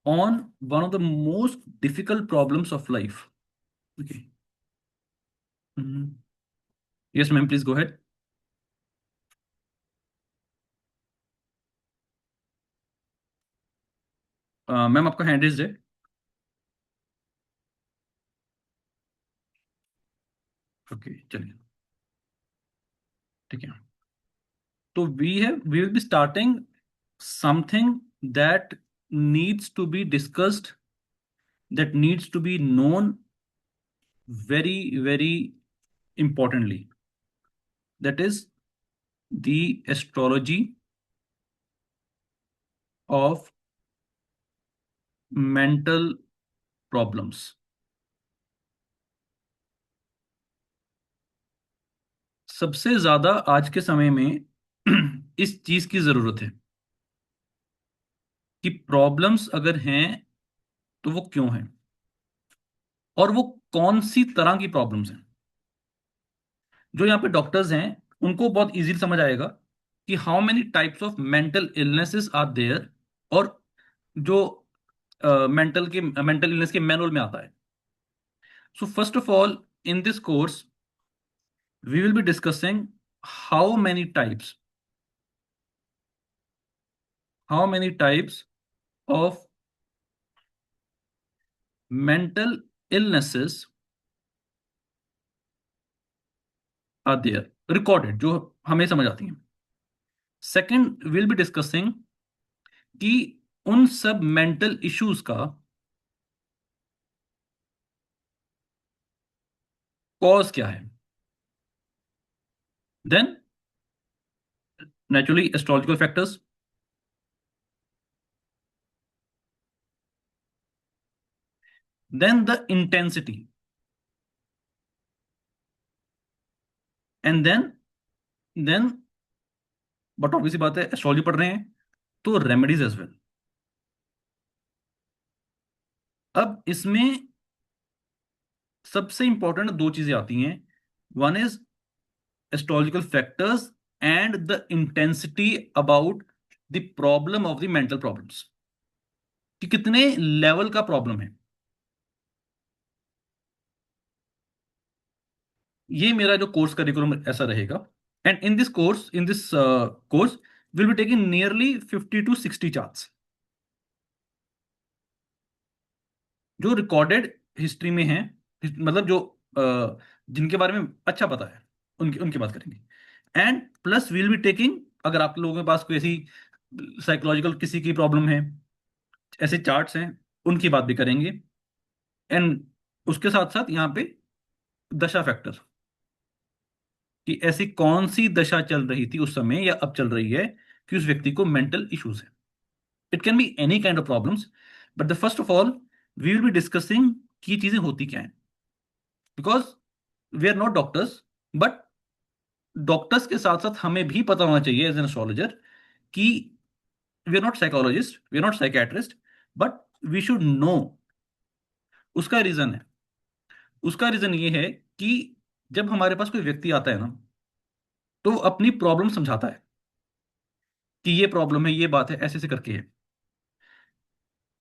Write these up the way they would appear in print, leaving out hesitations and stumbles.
on one of the most difficult problems of life. Okay. Yes, ma'am, please go ahead. Ma'am आपका hand raised है. Okay, चलिए. ठीक है. तो we will be starting something that needs to be discussed, that needs to be known very, very importantly. That is the astrology of mental problems. सबसे ज्यादा आज के समय में इस चीज की जरूरत है कि प्रॉब्लम्स अगर हैं तो वो क्यों हैं और वो कौन सी तरह की प्रॉब्लम्स हैं. जो यहाँ पे डॉक्टर्स हैं उनको बहुत इजीली समझ आएगा कि how many types of mental illnesses are there, और जो मेंटल इलनेस के मैनुअल में आता है. So first of all, in this course we will be discussing how many types how many types of mental illnesses are there recorded, जो हमें समझ आती हैं. सेकंड, विल बी डिस्कसिंग कि उन सब मेंटल इश्यूज का कॉज क्या है. Then naturally astrological factors. Then the intensity. And then but obviously बात है, एस्ट्रोलॉजी पढ़ रहे हैं तो रेमेडीज एज वेल. अब इसमें सबसे इंपॉर्टेंट दो चीजें आती हैं. One is astrological factors and the intensity about the problem of the mental problems, कि कितने लेवल का प्रॉब्लम है. ये मेरा जो कोर्स करिकुलम ऐसा रहेगा. And in this course will be taking nearly 50 to 60 charts जो रिकॉर्डेड हिस्ट्री में हैं, मतलब जो जिनके बारे में अच्छा पता है उनकी उनकी बात करेंगे. And plus will be taking, अगर आप लोगों के पास कोई ऐसी साइकोलॉजिकल किसी की प्रॉब्लम है, ऐसे चार्ट्स हैं, उनकी बात भी करेंगे. एंड उसके साथ साथ यहाँ पे दशा फैक्टर, कि ऐसी कौन सी दशा चल रही थी उस समय या अब चल रही है कि उस व्यक्ति को मेंटल इश्यूज है. It can be any kind of problems, but the first of all we will be discussing कि ये चीजें होती क्या हैं. Because we are not doctors, but doctors के साथ साथ हमें भी पता होना चाहिए एज एन एस्ट्रोलॉजर कि we are not psychologist, we are not psychiatrist, but we should know. उसका रीजन है, उसका रीजन ये है कि जब हमारे पास कोई व्यक्ति आता है ना, तो वो अपनी प्रॉब्लम समझाता है कि ये प्रॉब्लम है, ये बात है, ऐसे ऐसे करके है.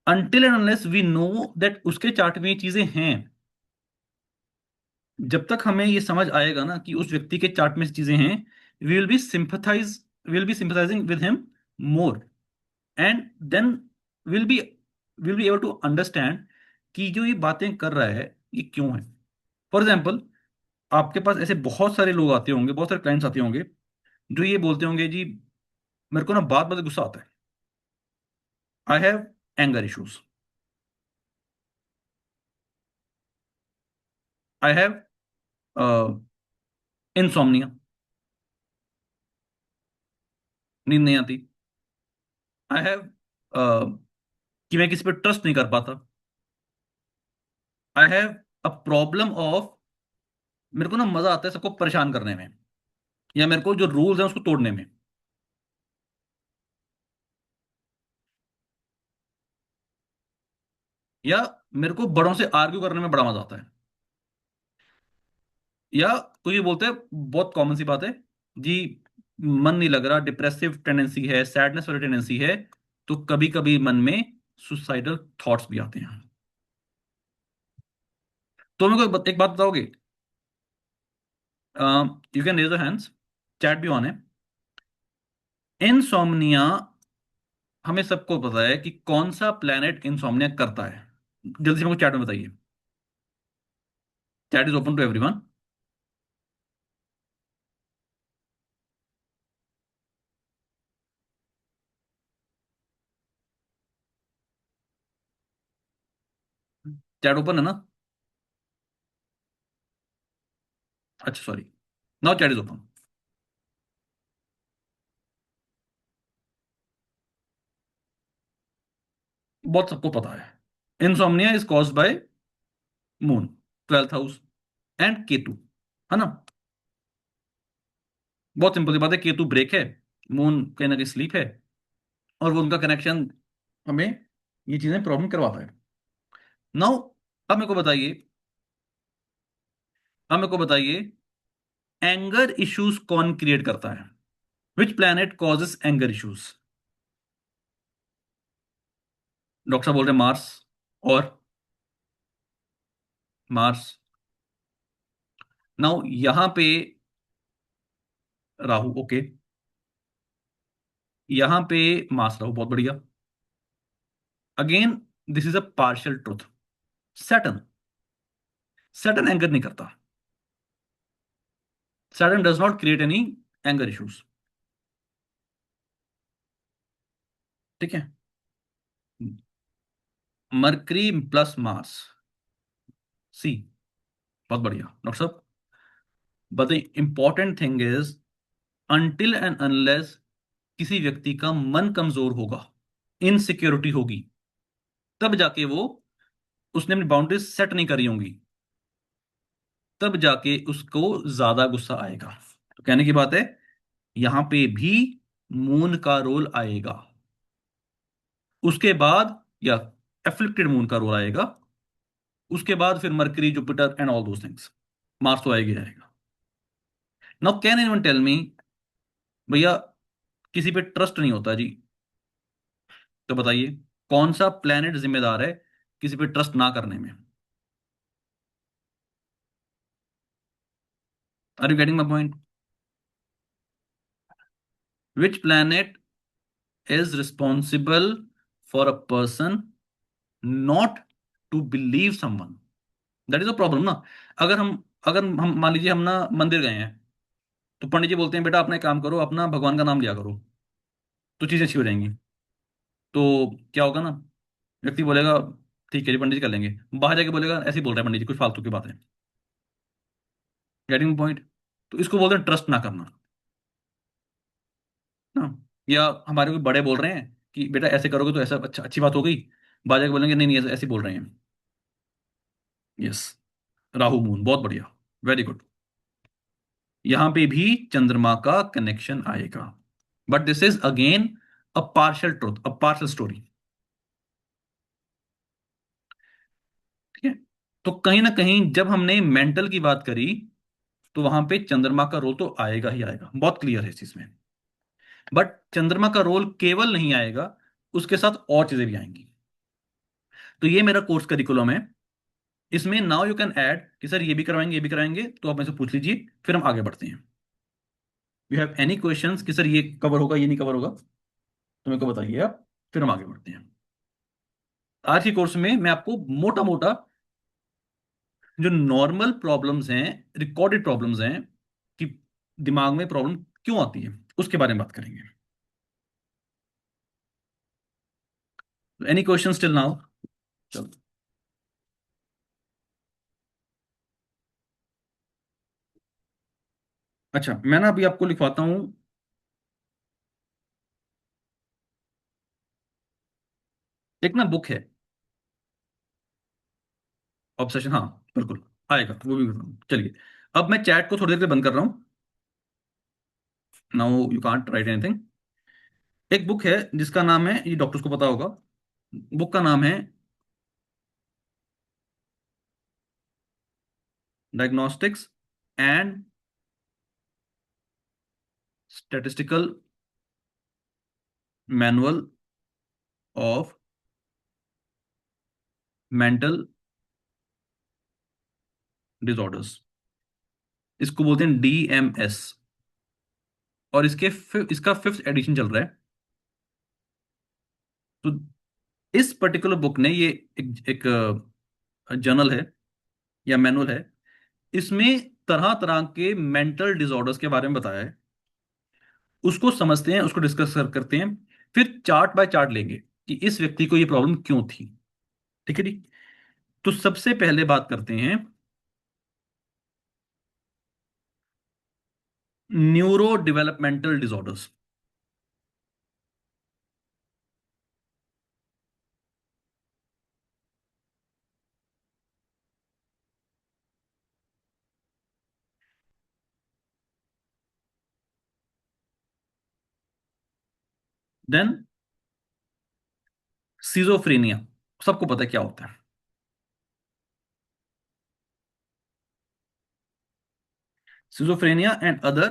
Until and unless we know that उसके चार्ट में ये चीजें हैं, जब तक हमें ये समझ आएगा ना कि उस व्यक्ति के चार्ट में चीजें हैं, we will be sympathising with him more. And then will be will be able to understand कि जो ये बातें कर रहा है ये क्यों है. फॉर एग्जाम्पल, आपके पास ऐसे बहुत सारे लोग आते होंगे, बहुत सारे क्लाइंट्स आते होंगे जो ये बोलते होंगे, जी मेरे को ना बात बात गुस्सा आता है, I have anger issues, I have insomnia, नींद नहीं आती, आई हैव कि मैं किसी पर ट्रस्ट नहीं कर पाता, I have a problem of, मेरे को ना मजा आता है सबको परेशान करने में, या मेरे को जो रूल्स हैं उसको तोड़ने में, या मेरे को बड़ों से आर्ग्यू करने में बड़ा मजा आता है. या कोई ये बोलते हैं, बहुत कॉमन सी बात है, जी मन नहीं लग रहा, डिप्रेसिव टेंडेंसी है, सैडनेस वाली टेंडेंसी है, तो कभी कभी मन में सुसाइडल थॉट्स भी आते हैं। तो मेरे को एक बात बताओगे? You can raise the hands, chat भी ऑन है। इनसोमनिया, हमें सबको पता है कि कौन सा प्लेनेट इंसोम्निया करता है। जल्दी से मेरे को चैट में बताइए। Chat is open to everyone. Chat open है ना? अच्छा sorry, now chat is open. बहुत सबको पता है, insomnia is caused by moon, 12th house and Ketu, है ना? बहुत सिंपल सी बात है, केतु ब्रेक है, मून कहीं ना कहीं स्लीप है, और वो उनका कनेक्शन हमें ये चीजें प्रॉब्लम करवाता है। नाउ अब मेरे को बताइए, अब मेरे को बताइए, एंगर इश्यूज कौन क्रिएट करता है? Which planet causes anger issues? Doctor साहब बोल रहे हैं मार्स। और मार्स। नाउ यहां पे राहु, ओके। यहां पे मार्स राहु, बहुत बढ़िया। Again this is a partial truth. Saturn, Saturn anger नहीं करता। Saturn does not create any anger issues. ठीक है। मरकरी प्लस मार्स, सी। बहुत बढ़िया डॉक्टर साहब। But the important thing is, until and unless किसी व्यक्ति का मन कमजोर होगा, इनसिक्योरिटी होगी, तब जाके वो, उसने अपनी बाउंड्रीज सेट नहीं करी होंगी, तब जाके उसको ज्यादा गुस्सा आएगा। तो कहने की बात है, यहां पे भी मून का रोल आएगा। उसके बाद, या एफ्लिक्टेड मून का रोल आएगा। उसके बाद फिर Mercury, Jupiter and all those things. Mars तो आएगी आएगा। Now can anyone tell me, भैया किसी पे ट्रस्ट नहीं होता जी, तो बताइए कौन सा प्लेनेट जिम्मेदार है किसी पे ट्रस्ट ना करने में? Are you getting my point? Which planet is responsible for a person not to believe someone? That is a problem ना। अगर हम मान लीजिए, हम ना मंदिर गए हैं, तो पंडित जी बोलते हैं बेटा अपना एक काम करो, अपना भगवान का नाम लिया करो, तो चीजें अच्छी हो जाएंगी। तो क्या होगा ना, व्यक्ति बोलेगा ठीक है जी पंडित जी कर लेंगे, बाहर जाके बोलेगा ऐसे ही बोल रहा है पंडित जी, कुछ फालतू की बात है। Getting point? तो इसको बोलते हैं ट्रस्ट ना करना ना। या हमारे कोई बड़े बोल रहे हैं कि बेटा ऐसे करोगे तो ऐसा अच्छा, अच्छी बात हो गई, बाहर जाके बोलेंगे नहीं नहीं ऐसे ऐसे बोल रहे हैं। यस, राहु मून, बहुत बढ़िया, वेरी गुड। यहां पे भी चंद्रमा का कनेक्शन आएगा, but this is again a partial truth, a partial story. ठीक है। तो कहीं ना कहीं जब हमने मेंटल की बात करी, तो वहां पे चंद्रमा का रोल तो आएगा ही आएगा, बहुत क्लियर है इस चीज में। बट चंद्रमा का रोल केवल नहीं आएगा, उसके साथ और चीजें भी आएंगी। तो ये मेरा कोर्स करिकुलम है। इसमें नाउ यू कैन ऐड कि सर ये भी करवाएंगे ये भी कराएंगे, तो आप मेरे से पूछ लीजिए, फिर हम आगे बढ़ते हैं। यू हैव एनी क्वेश्चंस कि सर ये कवर होगा ये नहीं कवर होगा, तो मेरे को बताइए आप, फिर हम आगे बढ़ते हैं। आज के कोर्स में मैं आपको मोटा मोटा जो नॉर्मल प्रॉब्लम्स हैं, रिकॉर्डेड प्रॉब्लम्स हैं, कि दिमाग में प्रॉब्लम क्यों आती है, उसके बारे में बात करेंगे। Any question till now? चलो। अच्छा, मैं ना अभी आपको लिखवाता हूँ। एक ना बुक है, ऑब्सेशन, हाँ बिल्कुल आएगा वो भी। चलिए, अब मैं चैट को थोड़ी देर के लिए बंद कर रहा हूँ। Now you can't right anything. एक बुक है जिसका नाम है, ये डॉक्टर्स को पता होगा, बुक का नाम है diagnostics and statistical manual of mental disorders, इसको बोलते हैं डीएमएस। और इसका फिफ्थ एडिशन चल रहा है। तो इस पर्टिकुलर बुक ने ये एक जर्नल है या मैनुअल है, इसमें तरह तरह के मेंटल डिसऑर्डर्स के बारे में बताया है। उसको समझते हैं, उसको डिस्कस करते हैं, फिर चार्ट बाय चार्ट लेंगे कि इस व्यक्ति को ये प्रॉब्लम क्यों थी। ठीक है जी। तो सबसे पहले बात करते हैं neuro developmental disorders. Then schizophrenia, सबको पता है क्या होता है। सिजोफ्रेनिया एंड अदर,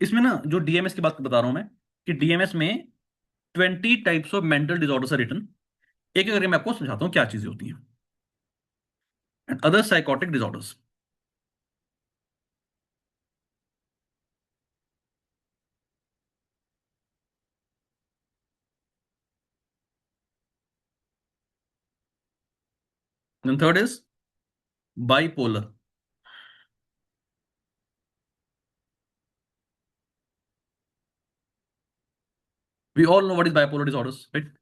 इसमें ना जो डीएमएस की बात बता रहा हूं मैं, कि डीएमएस में 20 types of mental disorders are written. एक एक करके मैं आपको समझाता हूँ क्या चीजें होती हैं। And other psychotic disorders. And third is bipolar. We all know what is bipolar disorders, right?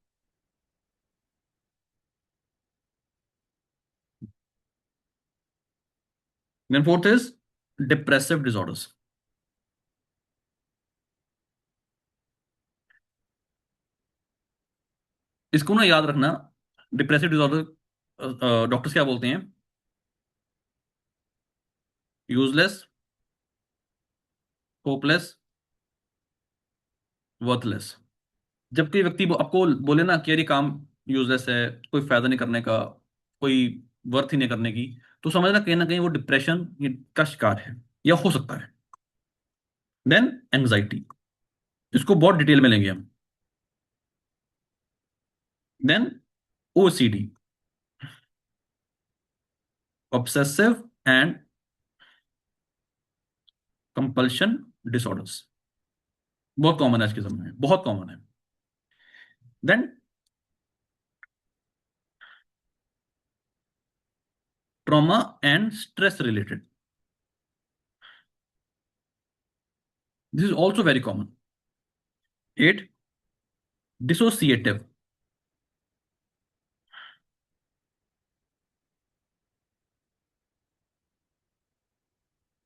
Then fourth is depressive disorders. इसको ना याद रखना, डिप्रेसिव डिसऑर्डर डॉक्टर्स क्या बोलते हैं? Useless, hopeless, worthless. जब कोई व्यक्ति आपको बोले ना कि यार ये काम यूजलेस है, कोई फायदा नहीं करने का, कोई वर्थ ही नहीं करने की, तो समझना कहीं ना कहीं वो डिप्रेशन का शिकार है या हो सकता है। देन एंजाइटी, इसको बहुत डिटेल में लेंगे हम। Then OCD, obsessive and compulsion disorders, बहुत कॉमन है आज के समय में, बहुत कॉमन है। Then trauma and stress related, this is also very common. Eight, dissociative.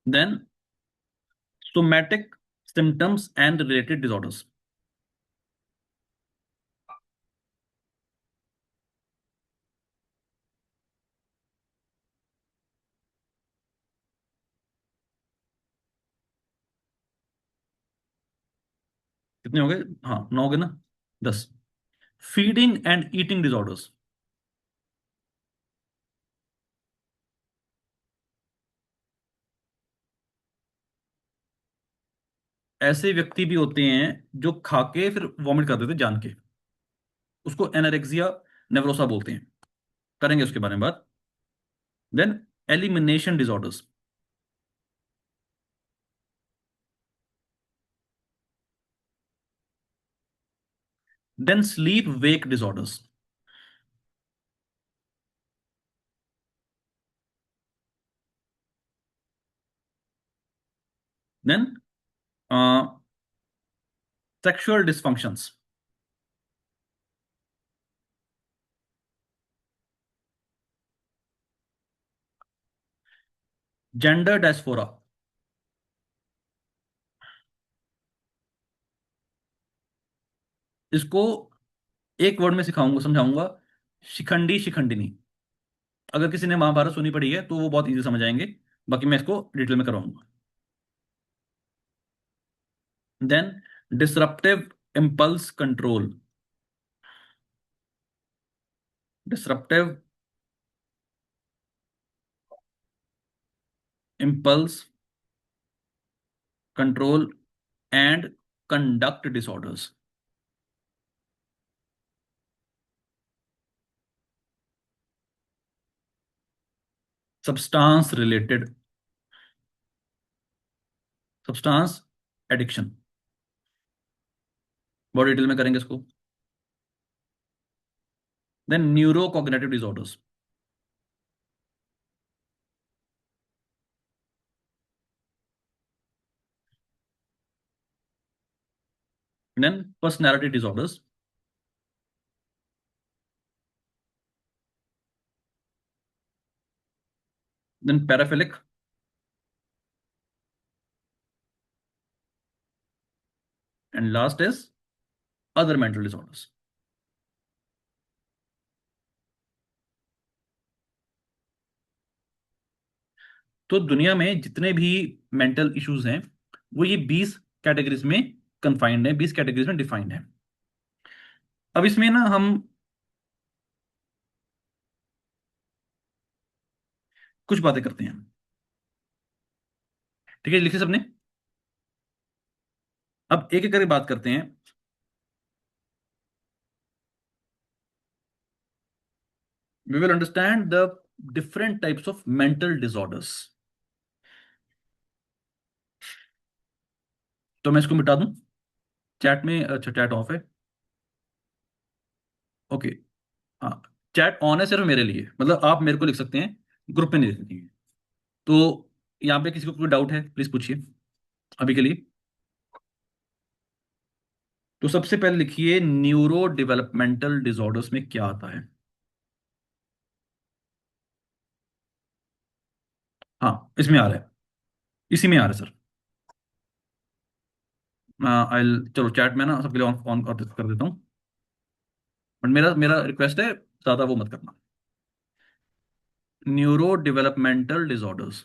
Then somatic symptoms and related disorders. कितने हो गए? हाँ, 9 हो गए ना। 10। फीडिंग एंड ईटिंग डिसऑर्डर्स, ऐसे व्यक्ति भी होते हैं जो खा के फिर वॉमिट कर देते हैं जान के, उसको एनोरेक्सिया नेव्रोसा बोलते हैं। करेंगे उसके बारे में बात। Then elimination disorders. Then sleep wake disorders. Then sexual dysfunctions. Gender dysphoria. इसको एक वर्ड में सिखाऊंगा, समझाऊंगा, शिखंडी शिखंडिनी। अगर किसी ने महाभारत सुनी पड़ी है तो वो बहुत इजी समझ आएंगे, बाकी मैं इसको डिटेल में करवाऊंगा। Then disruptive impulse control. Disruptive impulse control and conduct disorders. Substance related, substance addiction, बहुत डिटेल में करेंगे इसको। Then neuro cognitive disorders, then personality disorders, then paraphilic, and last is other mental disorders. तो दुनिया में जितने भी मेंटल इश्यूज हैं वो ये 20 कैटेगरीज में कन्फाइंड है, 20 कैटेगरीज में डिफाइंड है। अब इसमें ना हम कुछ बातें करते हैं। ठीक है, लिखे सबने। अब एक एक करके बात करते हैं। We will understand the different types of mental disorders. तो मैं इसको मिटा दूं चैट में? अच्छा, चैट ऑफ है। ओके। हाँ, चैट ऑन है सिर्फ मेरे लिए, मतलब आप मेरे को लिख सकते हैं, ग्रुप में नहीं लिख सकते हैं। तो यहाँ पे किसी को कोई डाउट है प्लीज पूछिए अभी के लिए। तो सबसे पहले लिखिए न्यूरो डेवलपमेंटल डिसऑर्डर्स में क्या आता है। हाँ, इसमें आ रहा है, इसी में आ रहा है सर। आई चलो चैट में ना सबके लिए ऑन ऑन कर देता हूँ। बट मेरा मेरा रिक्वेस्ट है, ज्यादा वो मत करना। न्यूरो डेवलपमेंटल डिसऑर्डर्स,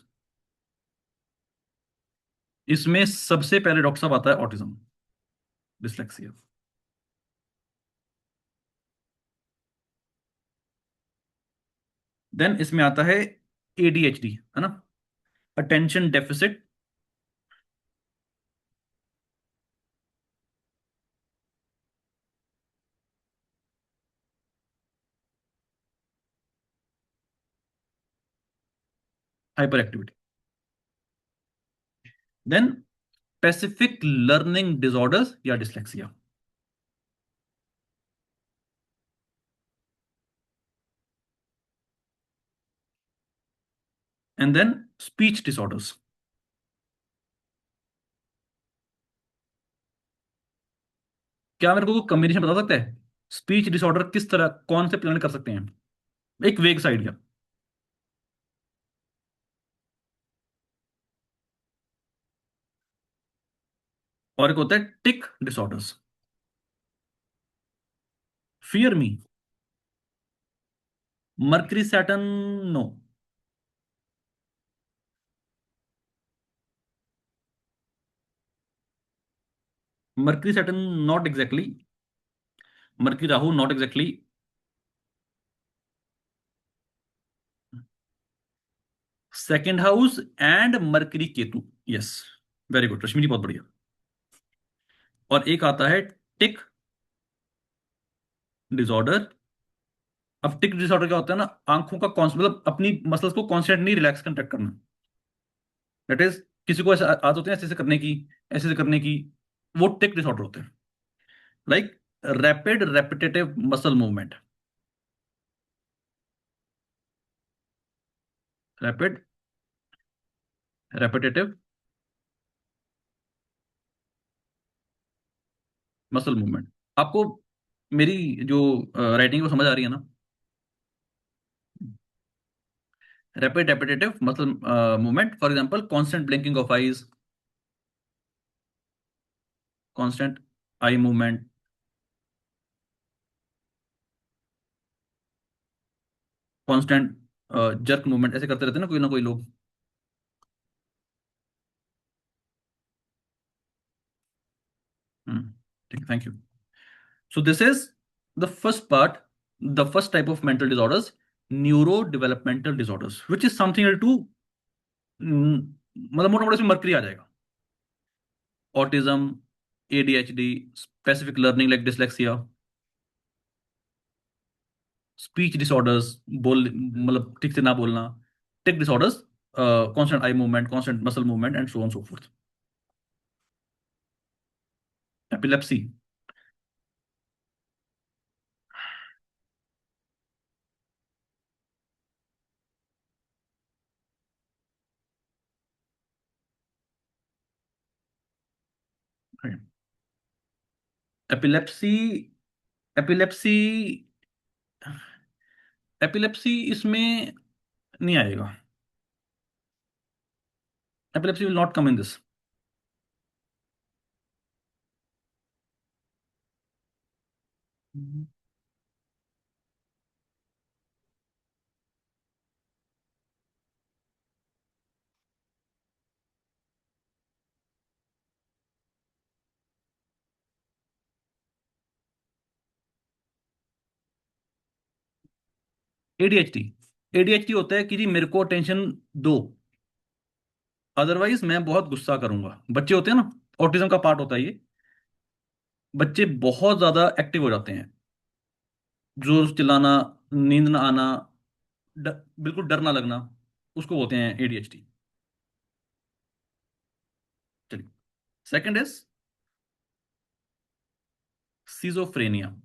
इसमें सबसे पहले डॉक्टर साहब आता है ऑटिज्म, डिसलेक्सिया। देन इसमें आता है एडीएचडी, है ना, attention deficit, hyper activity. Then specific learning disorders या dyslexia. And then speech disorders. क्या मेरे को कॉम्बिनेशन बता सकता है स्पीच डिसऑर्डर किस तरह, कौन से प्लान कर सकते हैं? एक वेग साइड का। और एक होता है tic disorders. Fear me, Mercury Saturn, no. Mercury Saturn not exactly, Mercury Rahu not exactly. Second house and Mercury Ketu, yes, very good Rashmi ji, बहुत बढ़िया। और एक आता है टिक डिसऑर्डर। अब टिक डिसऑर्डर क्या होता है ना, आंखों का मतलब अपनी मसल्स को कॉन्स्टेंटली रिलैक्स कंट्रैक्ट करना। दैट इज, किसी को ऐसा आदत होती है ऐसे ऐसे करने की, ऐसे ऐसे करने की, वो टिक डिसऑर्डर होते हैं। Like rapid repetitive muscle movement, rapid repetitive muscle movement. आपको मेरी जो राइटिंग वो समझ आ रही है ना? Rapid repetitive muscle movement, for example constant blinking of eyes, constant eye movement, constant jerk movement, ऐसे करते रहते हैं ना कोई लोग। हम्म, ठीक है, thank you. So this is the first part, the first type of mental disorders, neuro developmental disorders which is something to, मतलब मोटा मोटा इसमें मर्करी आ जाएगा। Autism, ADHD, specific learning like dyslexia, speech disorders, बोल मतलब ठीक से ना बोलना, disorders, constant eye movement, constant muscle movement, and so on and so forth. Epilepsy. Epilepsy epilepsy epilepsy इसमें नहीं आएगा. Epilepsy will not come in this. ADHD. ADHD होता है कि जी मेरे को अटेंशन दो, अदरवाइज मैं बहुत गुस्सा करूंगा. बच्चे होते हैं ना, ऑटिज्म का पार्ट होता है ये. बच्चे बहुत ज्यादा एक्टिव हो जाते हैं. जोर से चिल्लाना, नींद ना आना, बिल्कुल डर ना लगना, उसको बोलते हैं एडीएचडी. चलिए, second is schizophrenia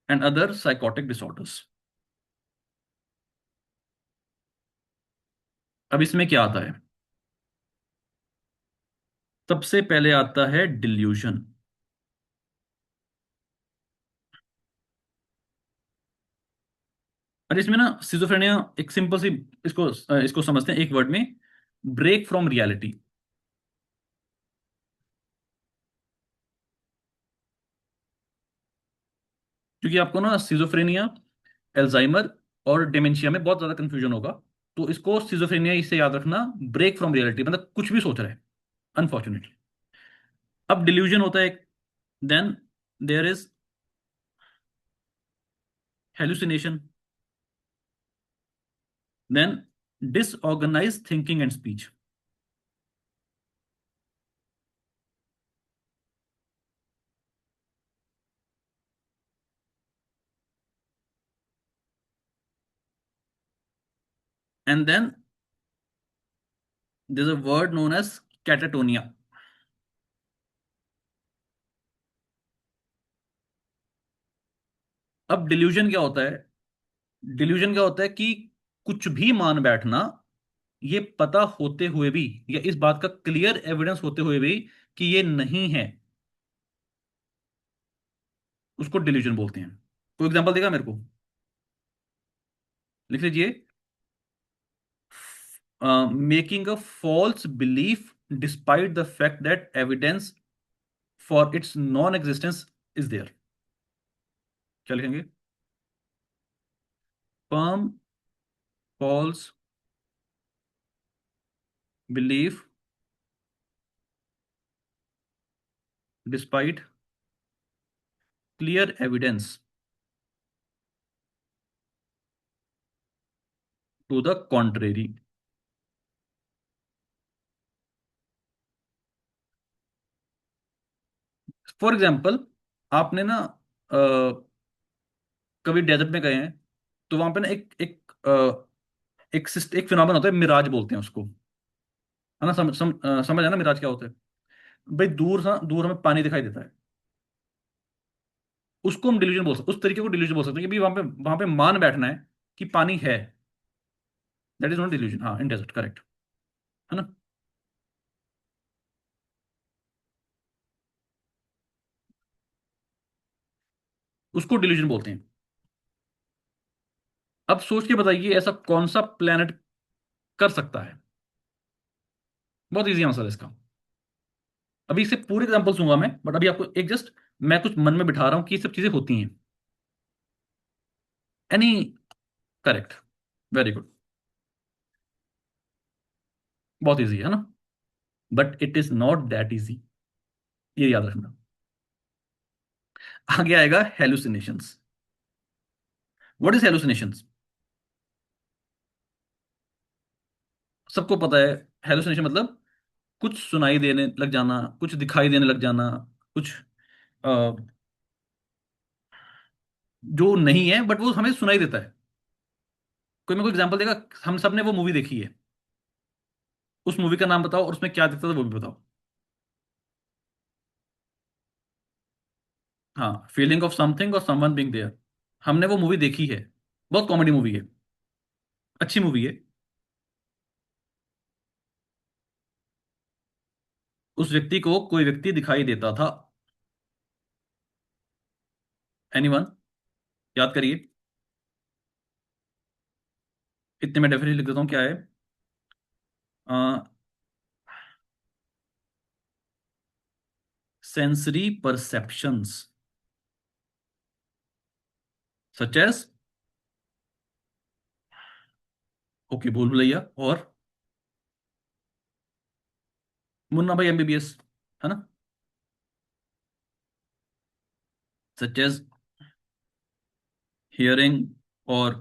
and other psychotic disorders. अब इसमें क्या आता है? सबसे पहले आता है डिल्यूशन. और इसमें ना सिजोफ्रेनिया एक सिंपल सी, इसको समझते हैं एक वर्ड में: ब्रेक फ्रॉम रियलिटी. क्योंकि आपको ना सिजोफ्रेनिया, एल्जाइमर और डिमेंशिया में बहुत ज्यादा कंफ्यूजन होगा. तो इसको सिजोफ्रेनिया इससे याद रखना, ब्रेक फ्रॉम रियलिटी मतलब कुछ भी सोच रहे हैं अनफॉर्चुनेटली. अब डिल्यूजन होता है एक. Then there is hallucination. Then disorganize thinking and speech. And then there's a word known as catatonia. अब डिल्यूजन क्या होता है? डिल्यूजन क्या होता है कि कुछ भी मान बैठना, ये पता होते हुए भी या इस बात का क्लियर एविडेंस होते हुए भी कि ये नहीं है, उसको डिल्यूजन बोलते हैं. कोई एग्जांपल देगा मेरे को? लिख लीजिए: making a false belief despite the fact that evidence for its non existence is there. क्या लिखेंगे? Firm false belief despite clear evidence to the contrary. For example, आपने ना कभी डेजर्ट में गए हैं, तो वहां पे ना एक एक एक फिनोमेना होता है, मिराज बोलते हैं उसको. है ना? समझ है ना मिराज क्या होता है? भाई दूर सा दूर हमें पानी दिखाई देता है, उसको हम डिल्यूजन बोल सकते, उस तरीके को डिल्यूजन बोल सकते हैं कि भाई वहां पे मान बैठना है कि पानी है. That is not delusion. हाँ, इन डेजर्ट करेक्ट. है ना? उसको डिल्यूजन बोलते हैं. अब सोच के बताइए ऐसा कौन सा प्लेनेट कर सकता है? बहुत इजी आंसर है इसका. अभी इससे पूरे एग्जांपल दूंगा मैं, बट अभी आपको एक जस्ट मैं कुछ मन में बिठा रहा हूं कि ये सब चीजें होती हैं. एनी. करेक्ट. Very good. बहुत इजी है ना? But it is not that easy, ये याद रखना. आगे आएगा हेलुसिनेशंस. What is hallucinations? सबको पता है. हेलुसिनेशन मतलब कुछ सुनाई देने लग जाना, कुछ दिखाई देने लग जाना, कुछ जो नहीं है बट वो हमें सुनाई देता है। कोई मेरे को एग्जांपल देगा? हम सब ने वो मूवी देखी है, उस मूवी का नाम बताओ और उसमें क्या दिखता था वो भी बताओ। हाँ, फीलिंग ऑफ समथिंग और समवन बीइंग देयर। हमने वो मूवी देखी है, बहुत कॉमेडी मूवी है, अच्छी मूवी है। उस व्यक्ति को कोई व्यक्ति दिखाई देता था। एनीवन? याद करिए। इतने में डेफिनेटली लिख देता हूँ, क्या है? Sensory perceptions, such as, okay, Bhool Bhulaiyaa, और मुन्ना भाई एमबीबीएस, है ना? सच एज हियरिंग और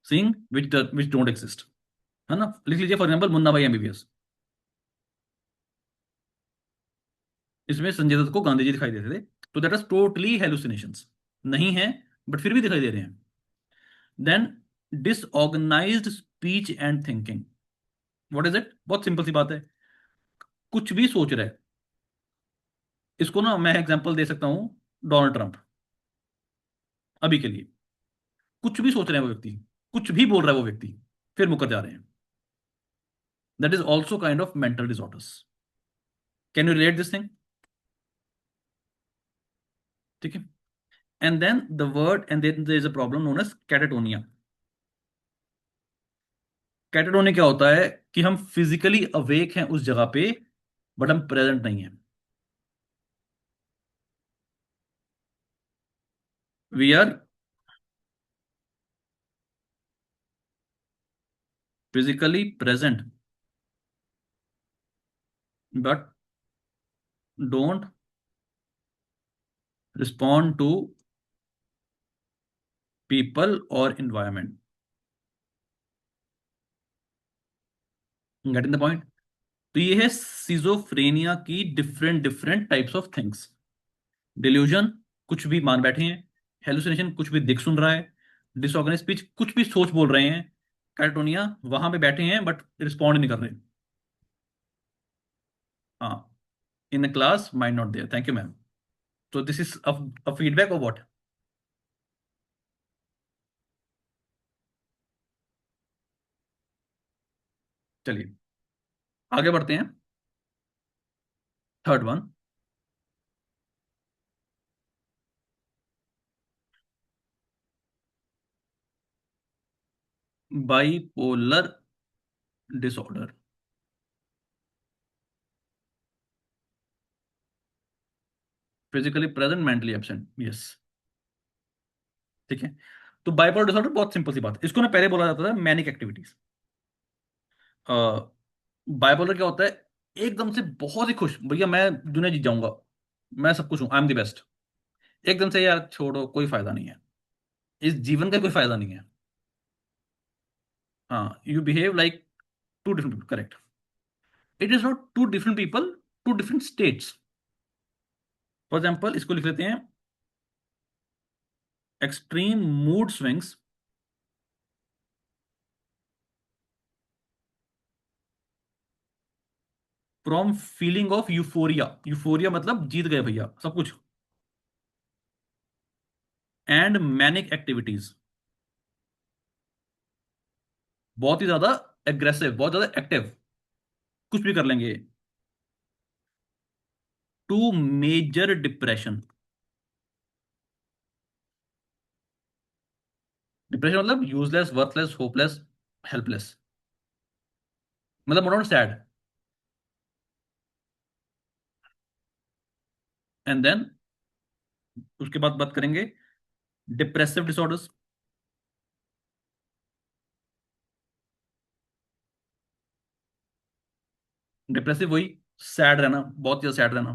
सीइंग विच डोंट एग्जिस्ट, है ना? लिख लीजिए for example Munna Bhai MBBS. इसमें संजय दत्त को गांधी जी दिखाई देते थे। तो दैट इज टोटली हेलुसिनेशंस, नहीं है बट फिर भी दिखाई दे रहे हैं। Then disorganized speech and thinking, what is it? बहुत सिंपल सी बात है, कुछ भी सोच रहा है। इसको ना मैं एग्जांपल दे सकता हूं, डोनाल्ड ट्रंप। अभी के लिए कुछ भी सोच रहे हैं वो व्यक्ति, कुछ भी बोल रहा है वो व्यक्ति, फिर मुकर जा रहे हैं। That is also kind of mental disorders. Can you relate this thing? ठीक है। And then the word, and then there is a problem known as catatonia. Catatonia क्या होता है? कि हम फिजिकली अवेक हैं उस जगह पे, बट हम प्रेजेंट नहीं है। We are physically present but don't respond to people और इन्वायरमेंट। Getting the point? तो ये है सिजोफ्रेनिया की different different types of things. Delusion, कुछ भी मान बैठे हैं। हेलुसिनेशन, कुछ भी दिख सुन रहा है। डिसऑर्गेनाइज स्पीच, कुछ भी सोच बोल रहे हैं। कैटाटोनिया, वहां पे बैठे हैं बट रिस्पॉन्ड नहीं कर रहे। हाँ, in the class mind not there, thank you ma'am. तो this is a feedback of what? चलिए आगे बढ़ते हैं। Third one, bipolar disorder. Physically present, mentally absent, yes. ठीक है। तो बाइपोलर डिसऑर्डर बहुत सिंपल सी बात है, इसको ना पहले बोला जाता था मैनिक एक्टिविटीज। बाइपोलर क्या होता है? एकदम से बहुत ही खुश, भैया मैं दुनिया जीत जाऊंगा, मैं सब कुछ हूं, आई एम द बेस्ट। एकदम से यार छोड़ो, कोई फायदा नहीं है, इस जीवन का कोई फायदा नहीं है। हाँ, you behave like two different people, correct. It is not two different people, two different states. For example इसको लिख लेते हैं, extreme mood swings from feeling of euphoria. Euphoria मतलब जीत गए भैया सब कुछ। एंड मैनिक एक्टिविटीज, बहुत ही ज्यादा एग्रेसिव, बहुत ज्यादा एक्टिव, कुछ भी कर लेंगे। To major depression. डिप्रेशन मतलब यूजलेस, वर्थलेस, होपलेस, हेल्पलेस, मतलब मोर सैड। एंड देन उसके बाद बात करेंगे डिप्रेसिव डिसऑर्डर्स। डिप्रेसिव वही, सैड रहना, बहुत ज्यादा सैड रहना,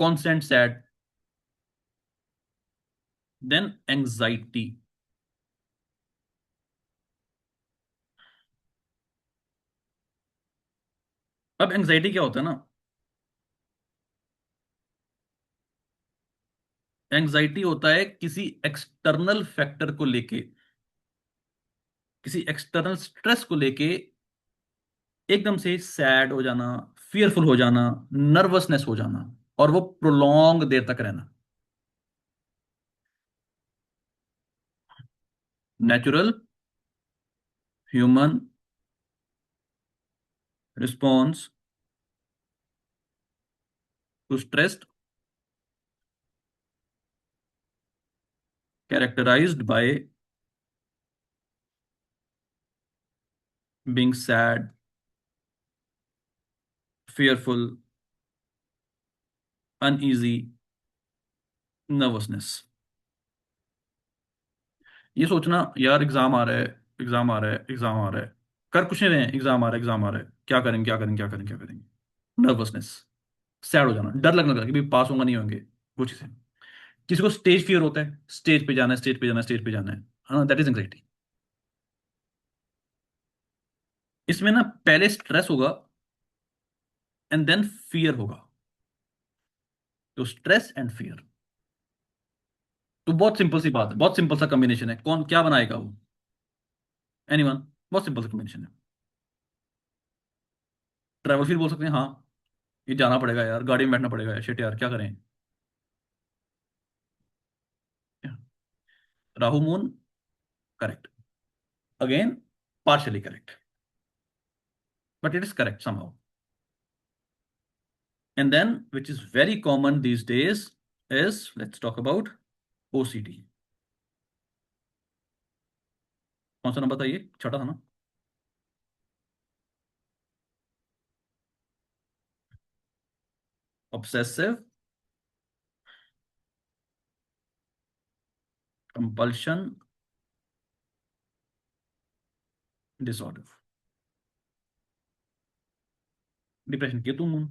कॉन्स्टेंट सैड। Then anxiety. अब एंजाइटी क्या होता है ना? एंजाइटी होता है किसी एक्सटर्नल फैक्टर को लेके, किसी एक्सटर्नल स्ट्रेस को लेके एकदम से सैड हो जाना, फियरफुल हो जाना, नर्वसनेस हो जाना, और वो प्रोलॉन्ग देर तक रहना। Natural human response to stress characterized by being sad, fearful, uneasy, nervousness। ये सोचना यार एग्जाम आ रहा है, एग्जाम आ रहा है, एग्जाम आ रहा है, कर कुछ नहीं रहे हैं, एग्जाम आ रहा है, एग्जाम आ रहा है, क्या करेंगे, क्या करेंगे, क्या करेंगे, क्या करेंगे, नर्वसनेस, सैड हो जाना, डर लगने लगा कि भाई पास होंगे नहीं होंगे, वो चीजें। किसी को स्टेज फियर होता है, स्टेज पे जाना है, स्टेज पे जाना है, स्टेज पे जाना है, हाँ, दैट इज एंग्जाइटी। इसमें ना पहले स्ट्रेस होगा एंड देन फियर होगा। तो स्ट्रेस एंड फियर, तो बहुत सिंपल सी बात है, बहुत सिंपल सा कॉम्बिनेशन है, कौन क्या बनाएगा वो, एनीवन। बहुत सिंपल सा कॉम्बिनेशन है। ट्रैवल फिर बोल सकते हैं, हाँ ये जाना पड़ेगा यार, गाड़ी में बैठना पड़ेगा यार, शिट यार क्या करें। Rahu moon, correct, again partially correct, but it is correct somehow. And then which is very common these days is, let's talk about OCD. कौन सा नंबर था ये, छोटा था ना? Obsessive compulsion disorder, depression, Ketu moon.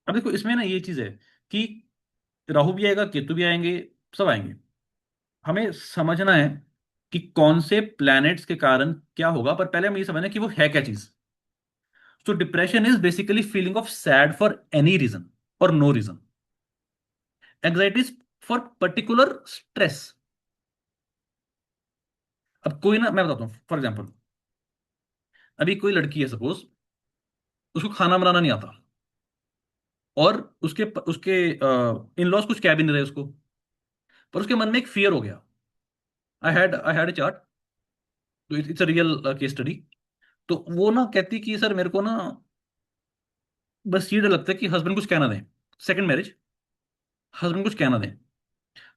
अब देखो इसमें ना ये चीज है कि राहु भी आएगा, केतु भी आएंगे, सब आएंगे। हमें समझना है कि कौन से प्लैनेट्स के कारण क्या होगा, पर पहले हमें ये समझना है कि वो है क्या चीज। So depression is basically feeling of sad for any reason or no reason. Anxiety is for particular stress. अब कोई ना, मैं बताता हूँ फॉर एग्जाम्पल, अभी कोई लड़की है सपोज, उसको खाना बनाना नहीं आता, और उसके उसके इन लॉज कुछ कह भी नहीं रहे उसको, पर उसके मन में एक फियर हो गया। आई हैड ए चार्ट, तो it's a real case study. तो वो ना कहती कि सर मेरे को ना बस ये डर लगता है कि हस्बैंड कुछ कहना दें, सेकंड मैरिज, हस्बैंड कुछ कहना दें।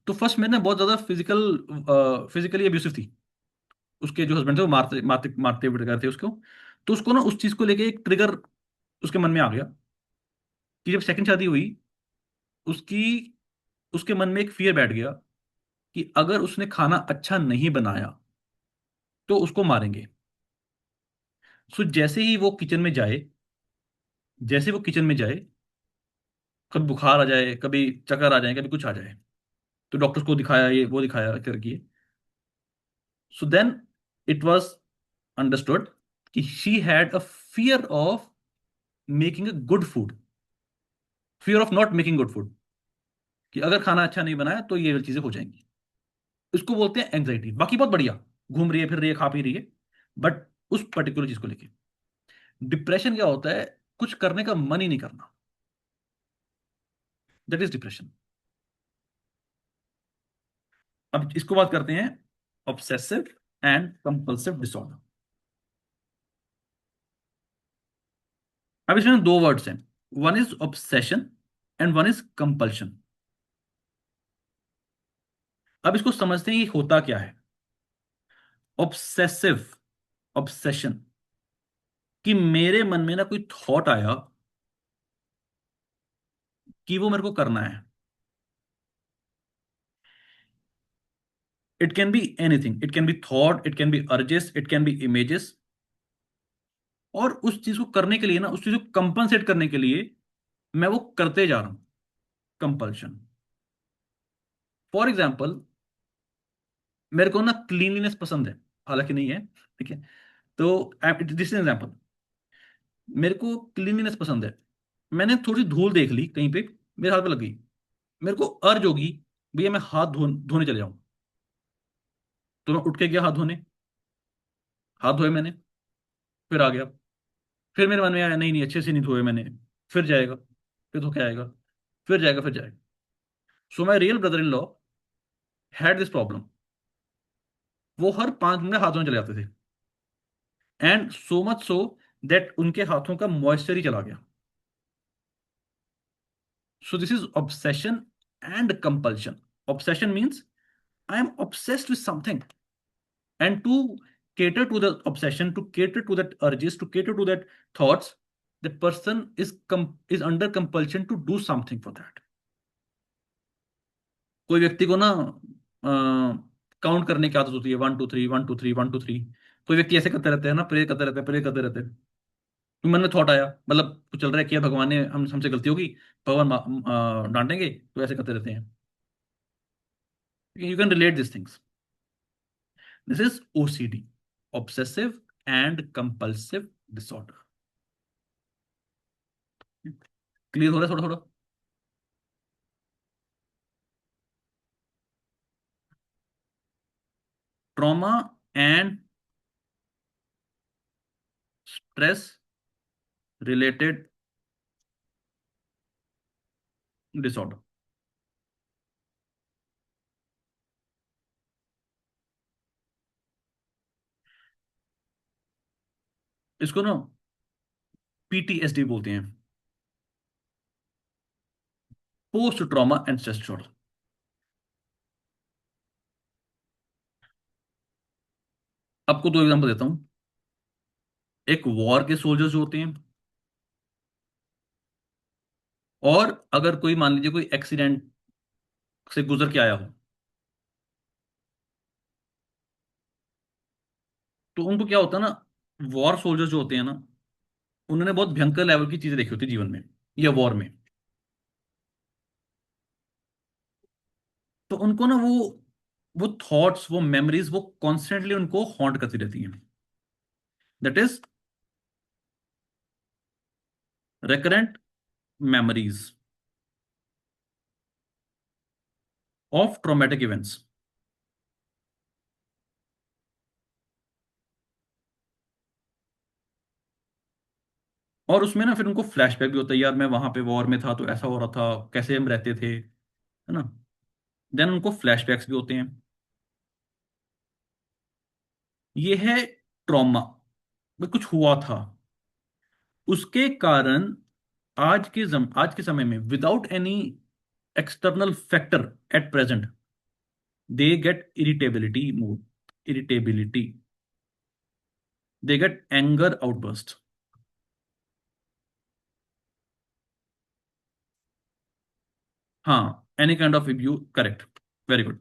तो फर्स्ट मैंने बहुत ज्यादा फिजिकली अब्यूसिव थी, उसके जो हस्बैंड थे वो मारते मारते मारते पीटते थे उसको। तो उसको ना उस चीज को लेके एक ट्रिगर उसके मन में आ गया कि जब सेकंड शादी हुई, उसकी उसके मन में एक फियर बैठ गया कि अगर उसने खाना अच्छा नहीं बनाया तो उसको मारेंगे। सो जैसे ही वो किचन में जाए, जैसे वो किचन में जाए, कभी बुखार आ जाए, कभी चक्कर आ जाए, कभी कुछ आ जाए, तो डॉक्टर्स को दिखाया, ये वो दिखाया करके, so then it was understood कि she had a fear of making a good food, fear of not making good food, कि अगर खाना अच्छा नहीं बनाया तो ये चीजें हो जाएंगी। इसको बोलते हैं एंग्जाइटी। बाकी बहुत बढ़िया, घूम रही है, फिर रही है, खा पी रही है, बट उस पर्टिकुलर चीज को लेके। डिप्रेशन क्या होता है, कुछ करने का मन ही नहीं करना, दैट इज डिप्रेशन। अब इसको बात करते हैं ऑब्सेसिव एंड कंपल्सिव डिसऑर्डर। अब इसमें दो वर्ड्स हैं, one is obsession and one is compulsion. अब इसको समझते हैं कि होता क्या है। ऑब्सेसिव, ऑब्सेशन, कि मेरे मन में ना कोई थॉट आया कि वो मेरे को करना है। It can be anything, it can be thought, it can B urges, it can B images, और उस चीज को करने के लिए ना, उस चीज को कंपनसेट करने के लिए मैं वो करते जा रहा हूं, कंपल्शन। फॉर एग्जाम्पल, मेरे को ना क्लीनलीनेस पसंद है, हालांकि नहीं है, ठीक है, तो दिस इज एग्जाम्पल, मेरे को क्लीनलीनेस पसंद है, मैंने थोड़ी धूल देख ली कहीं पे, मेरे हाथ पे लग गई, मेरे को अर्ज होगी भैया मैं हाथ धोने चले जाऊं, तो मैं उठ के गया हाथ धोने, हाथ धोए मैंने, फिर आ गया। फिर मेरे मन में आया नहीं नहीं अच्छे से नहीं धोए मैंने, फिर जाएगा, फिर धो के आएगा, फिर जाएगा, फिर जाएगा। So my real brother in law had this problem. वो हर 5 मिनट में हाथ धोने चले जाते थे, and so much so that उनके हाथों का मॉइस्चर ही चला गया। सो this is obsession and compulsion. Obsession means I am obsessed with something, and to cater to the obsession, to cater to that urges, to cater to that thoughts, the person is under compulsion to do something for that. कोई व्यक्ति को ना count करने की आदत होती है, 1 2 3 1 2 3 1 2 3। कोई व्यक्ति ऐसे करते रहते हैं ना, प्रे करते रहते हैं, प्रे करते रहते हैं। तो मन में थॉट आया, मतलब कुछ चल रहा है, किया भगवान ने, हम हमसे गलती होगी, भगवान डांटेंगे, तो ऐसे करते रहते हैं। You can relate this things. This is OCD, obsessive and compulsive disorder. Clear हो रहा है थोड़ा थोड़ा? Trauma and stress related disorder. इसको ना पीटीएसडी बोलते हैं, post trauma and stress disorder. आपको दो एग्जांपल देता हूं। एक वॉर के सोल्जर्स जो होते हैं, और अगर कोई मान लीजिए कोई एक्सीडेंट से गुजर के आया हो, तो उनको क्या होता है ना, वॉर सोल्जर्स जो होते हैं ना, उन्होंने बहुत भयंकर लेवल की चीजें देखी होती है जीवन में या वॉर में। तो उनको ना वो थॉट्स, वो मेमोरीज, वो कॉन्स्टेंटली उनको हॉन्ट करती रहती हैं। That is recurrent memories of traumatic events। और उसमें ना फिर उनको फ्लैशबैक भी होता है, यार मैं वहां पे वॉर में था तो ऐसा हो रहा था, कैसे हम रहते थे, है ना। देन उनको फ्लैशबैक्स भी होते हैं। ये है ट्रॉमा, कुछ हुआ था, उसके कारण आज के समय में without any external factor at present, they get irritability mood, irritability, they get anger outburst. हाँ, any kind of view, correct, very good.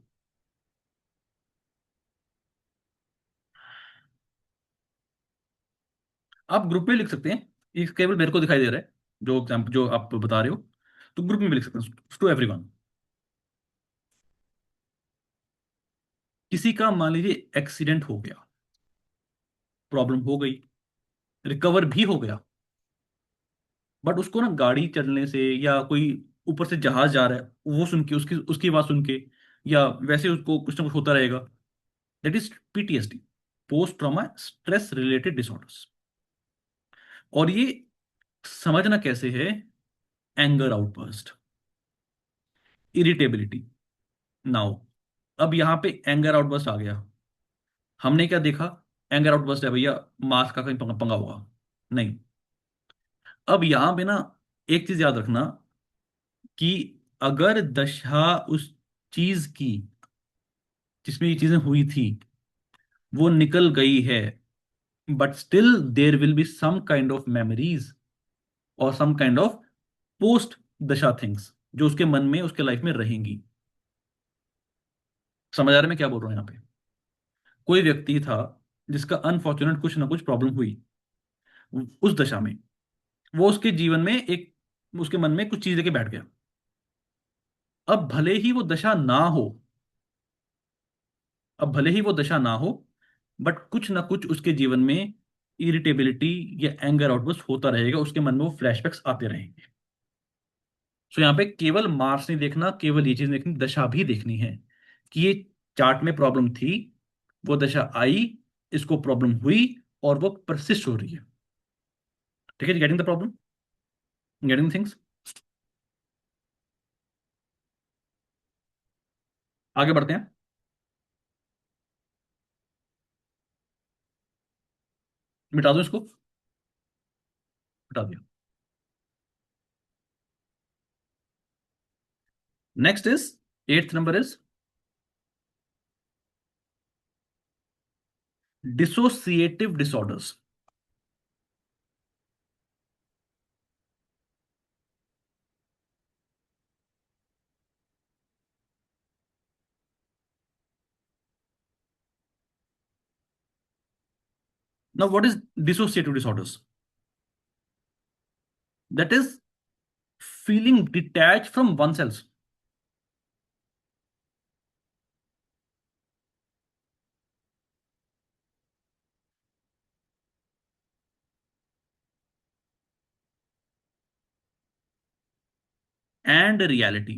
आप ग्रुप में लिख सकते हैं, ये केवल मेरे को दिखाई दे रहा है जो एग्जाम्पल जो आप बता रहे हो, तो ग्रुप में भी लिख सकते हैं, टू एवरीवन। किसी का मान लीजिए एक्सीडेंट हो गया, प्रॉब्लम हो गई, रिकवर भी हो गया, बट उसको ना गाड़ी चलने से या कोई ऊपर से जहाज जा रहा है वो सुन के, उसकी उसकी बात सुन के, या वैसे उसको कुछ ना कुछ होता रहेगा, that is PTSD, post trauma stress related disorders. और ये समझना कैसे है, एंगर आउटबर्स्ट, इरिटेबिलिटी। नाउ अब यहां पे एंगर आउटबर्स्ट आ गया, हमने क्या देखा, एंगर आउटबर्स्ट है भैया, मास का कहीं पंगा पंगा हुआ, नहीं। अब यहां पे ना एक चीज याद रखना कि अगर दशा उस चीज की जिसमें ये चीजें हुई थी वो निकल गई है, but still there will be some kind of memories और some kind of post dasha things जो उसके मन में, उसके लाइफ में रहेंगी। समझ आ रहा है मैं क्या बोल रहा हूं यहाँ पे? कोई व्यक्ति था जिसका अनफॉर्चुनेट कुछ ना कुछ प्रॉब्लम हुई उस दशा में, वो उसके जीवन में एक, उसके मन में कुछ चीज लेके बैठ गया। अब भले ही वो दशा ना हो, अब भले ही वो दशा ना हो, बट कुछ ना कुछ उसके जीवन में इरिटेबिलिटी या एंगर आउटबर्स्ट होता रहेगा, उसके मन में वो फ्लैशबैक्स आते रहेंगे। सो यहाँ पे केवल मार्क्स नहीं देखना, केवल ये चीज देखनी, दशा भी देखनी है कि ये चार्ट में प्रॉब्लम थी, वो दशा आई, इसको प्रॉब्लम हुई, और वो परसिस्ट हो रही है। ठीक है, getting the problem, getting things. आगे बढ़ते हैं। मिटा दो इसको, मिटा दिया। Next is, eighth number is dissociative disorders. Now what is dissociative disorders? That is feeling detach from one self and reality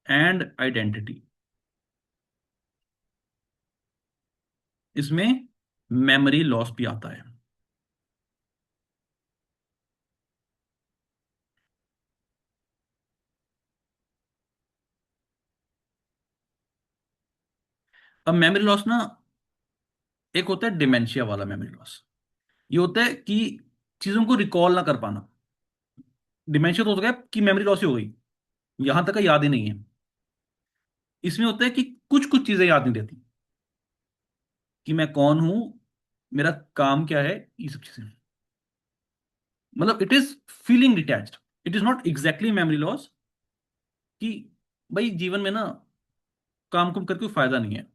and identity. इसमें मेमोरी लॉस भी आता है। अब मेमोरी लॉस ना, एक होता है डिमेंशिया वाला मेमोरी लॉस। ये होता है कि चीजों को रिकॉल ना कर पाना। डिमेंशिया तो हो गया कि मेमोरी लॉस ही हो गई, यहां तक का याद ही नहीं है। इसमें होता है कि कुछ कुछ चीजें याद नहीं रहती, कि मैं कौन हूं, मेरा काम क्या है, ये सब चीजें। मतलब it is feeling detached, it is not exactly memory loss, कि भाई जीवन में ना काम कुम करके कोई फायदा नहीं है।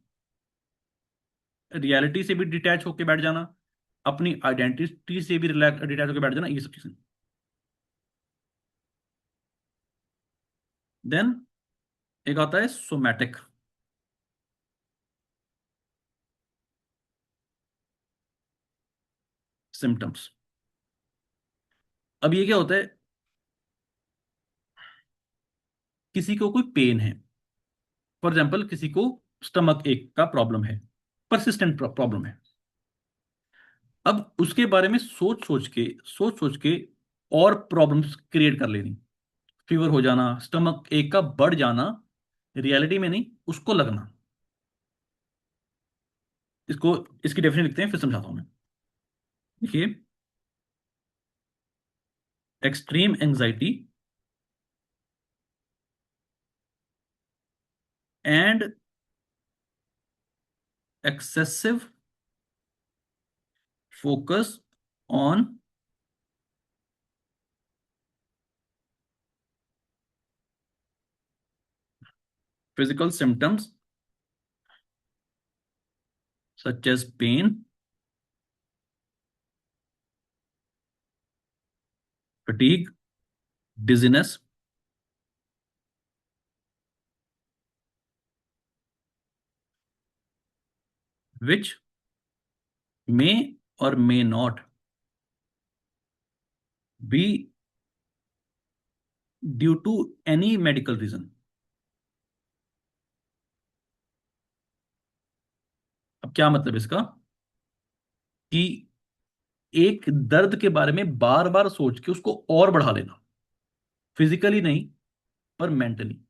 रियलिटी से भी डिटैच होकर बैठ जाना, अपनी आइडेंटिटी से भी डिटैच होकर बैठ जाना, ये सब चीजें। देन एक आता है सोमैटिक सिम्टम्स। अब ये क्या होता है, किसी को कोई पेन है, फॉर एग्जाम्पल किसी को स्टमक एक का प्रॉब्लम है, परसिस्टेंट प्रॉब्लम है। अब उसके बारे में सोच सोच के और प्रॉब्लम्स क्रिएट कर लेनी, फीवर हो जाना, स्टमक एक का बढ़ जाना, रियलिटी में नहीं, उसको लगना। इसको, इसकी डेफिनेशन लिखते हैं, फिर समझाता हूं मैं। देखिए, extreme anxiety and excessive focus on physical symptoms such as pain, fatigue, dizziness, which may or may not be due to any medical reason। अब क्या मतलब इसका, कि एक दर्द के बारे में बार बार सोच के उसको और बढ़ा लेना, फिजिकली नहीं पर मेंटली।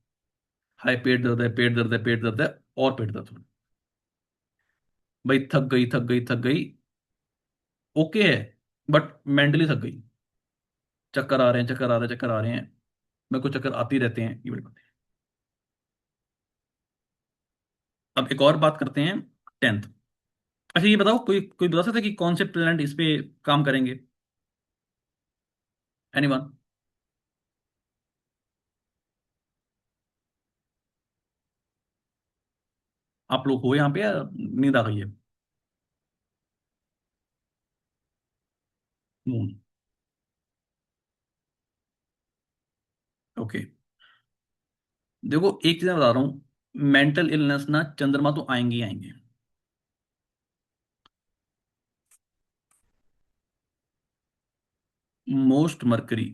हाय पेट दर्द है, पेट दर्द है, पेट दर्द है, और पेट दर्द हो। भाई थक गई, थक गई, थक गई, ओके है, बट मेंटली थक गई। चक्कर आ रहे हैं, चक्कर आ रहे हैं, चक्कर आ रहे हैं, मेरे को चक्कर आती रहते हैं, ये बड़ी बात है। अब एक और बात करते हैं, टेंथ। अच्छा ये बताओ, कोई कोई बता सकता है कि कौन से प्लेनेट इस पे काम करेंगे? एनीवन? आप लोग हो यहाँ पे या नींद आ गई है? मून। ओके, देखो एक चीज मैं बता रहा हूँ, मेंटल इलनेस ना चंद्रमा तो आएंगे ही आएंगे। Most Mercury,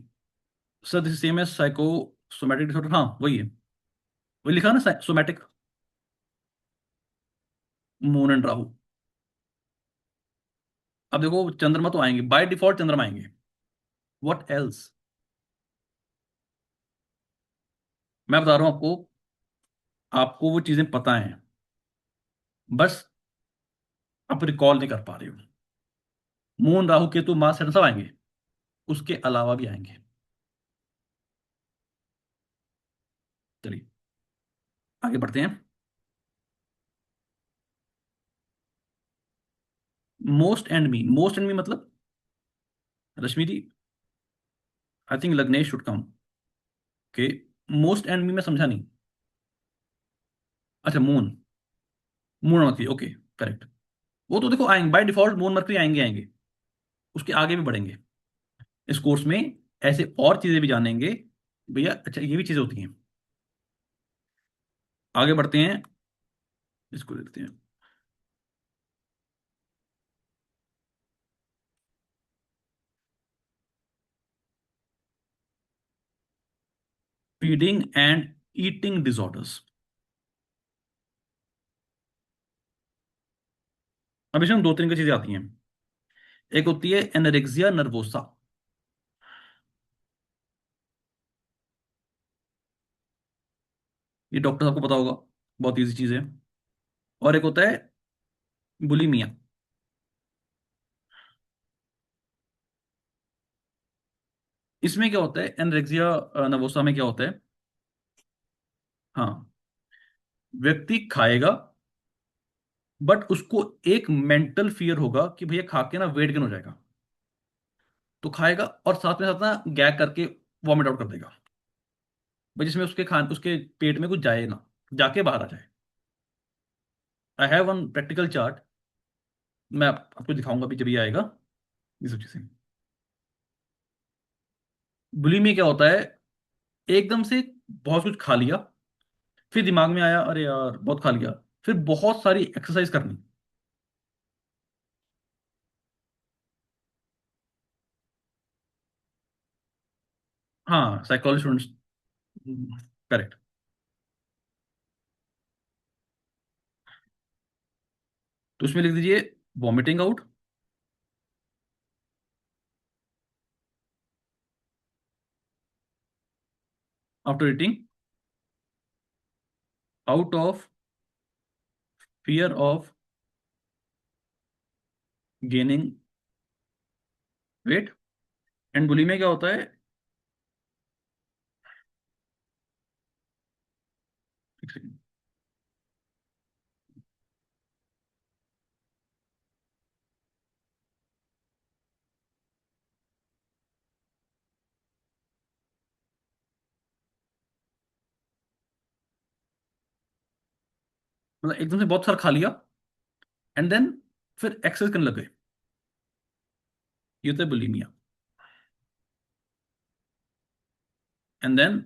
sir this same as psychosomatic disorder, हाँ वही है, वही लिखा ना सोमैटिक। Moon and Rahu. अब देखो चंद्रमा तो आएंगे बाय डिफॉल्ट, चंद्रमा आएंगे, व्हाट एल्स। मैं बता रहा हूं आपको, आपको वो चीजें पता हैं, बस आप रिकॉल नहीं कर पा रहे हो। मून राहु केतु मार्स सब आएंगे, उसके अलावा भी आएंगे। चलिए आगे बढ़ते हैं। मोस्ट एंड मी मतलब Rashmi ji, I think Lagnesh should come. Okay, most and me मैं समझा नहीं। अच्छा Moon, Moon Mercury, okay correct. वो तो देखो आएंगे बाय डिफॉल्ट, मून मरकरी आएंगे आएंगे, उसके आगे भी बढ़ेंगे। इस कोर्स में ऐसे और चीजें भी जानेंगे भैया, अच्छा ये भी चीजें होती हैं। आगे बढ़ते हैं, इसको देखते हैं। Feeding and eating disorders. अब इसमें दो तीन की चीजें आती हैं। एक होती है एनोरेक्सिया नर्वोसा, ये डॉक्टर आपको पता होगा, बहुत इजी चीज है। और एक होता है बुलिमिया। इसमें क्या होता है, एनोरेक्सिया नर्वोसा में क्या होता है, हाँ, व्यक्ति खाएगा बट उसको एक मेंटल फियर होगा कि भैया खा के ना वेट गेन हो जाएगा, तो खाएगा और साथ में साथ ना गैग करके वॉमिट आउट कर देगा, भाई जिसमें उसके पेट में कुछ जाए ना, जाके बाहर आ जाए। I have one practical chart, मैं आपको दिखाऊंगा भी जब ये आएगा, ये सब चीजें। बुली में क्या होता है, एकदम से बहुत कुछ खा लिया, फिर दिमाग में आया अरे यार बहुत खा लिया, फिर बहुत सारी एक्सरसाइज करनी। हाँ साइकोलॉजी स्टूडेंट्स, करेक्ट। तो उसमें लिख दीजिए vomiting out after eating, out of fear of gaining weight. And बुली में क्या होता है, एक सेकंड, मतलब एकदम से बहुत सारा खा लिया एंड देन फिर एक्सरसाइज करने लग गए, ये होता है bulimia. And then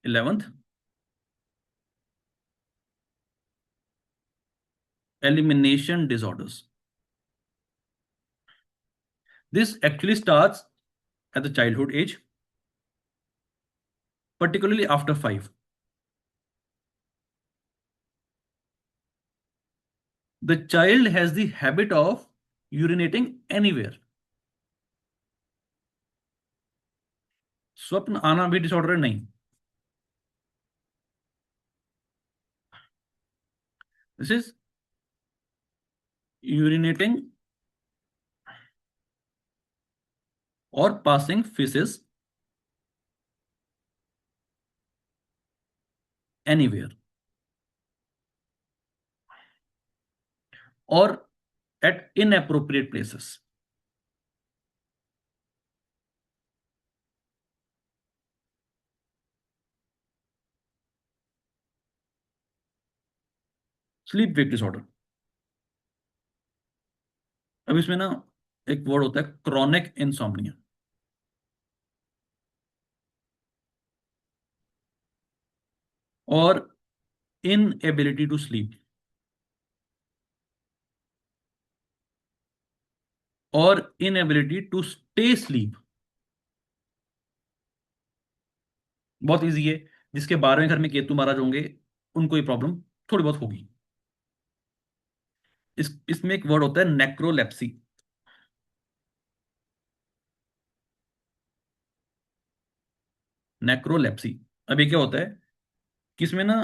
11th, elimination disorders. This actually starts at the childhood age, particularly after 5. The child has the habit of urinating anywhere. स्वप्न आना भी डिसऑर्डर नहीं, दिस इज यूरिनेटिंग और पासिंग फिसेस एनीवेयर और at inappropriate places. Sleep wake disorder. अब इसमें ना एक वर्ड होता है क्रॉनिक इंसोम्निया, और इनएबिलिटी टू स्लीप, और इनएबिलिटी टू स्टे स्लीप। बहुत इजी है। जिसके 12वें घर में केतु महाराज होंगे उनको ये प्रॉब्लम थोड़ी बहुत होगी। इसमें एक वर्ड होता है नेक्रोलेप्सी। नेक्रोलेप्सी। अब ये क्या होता है कि इसमें ना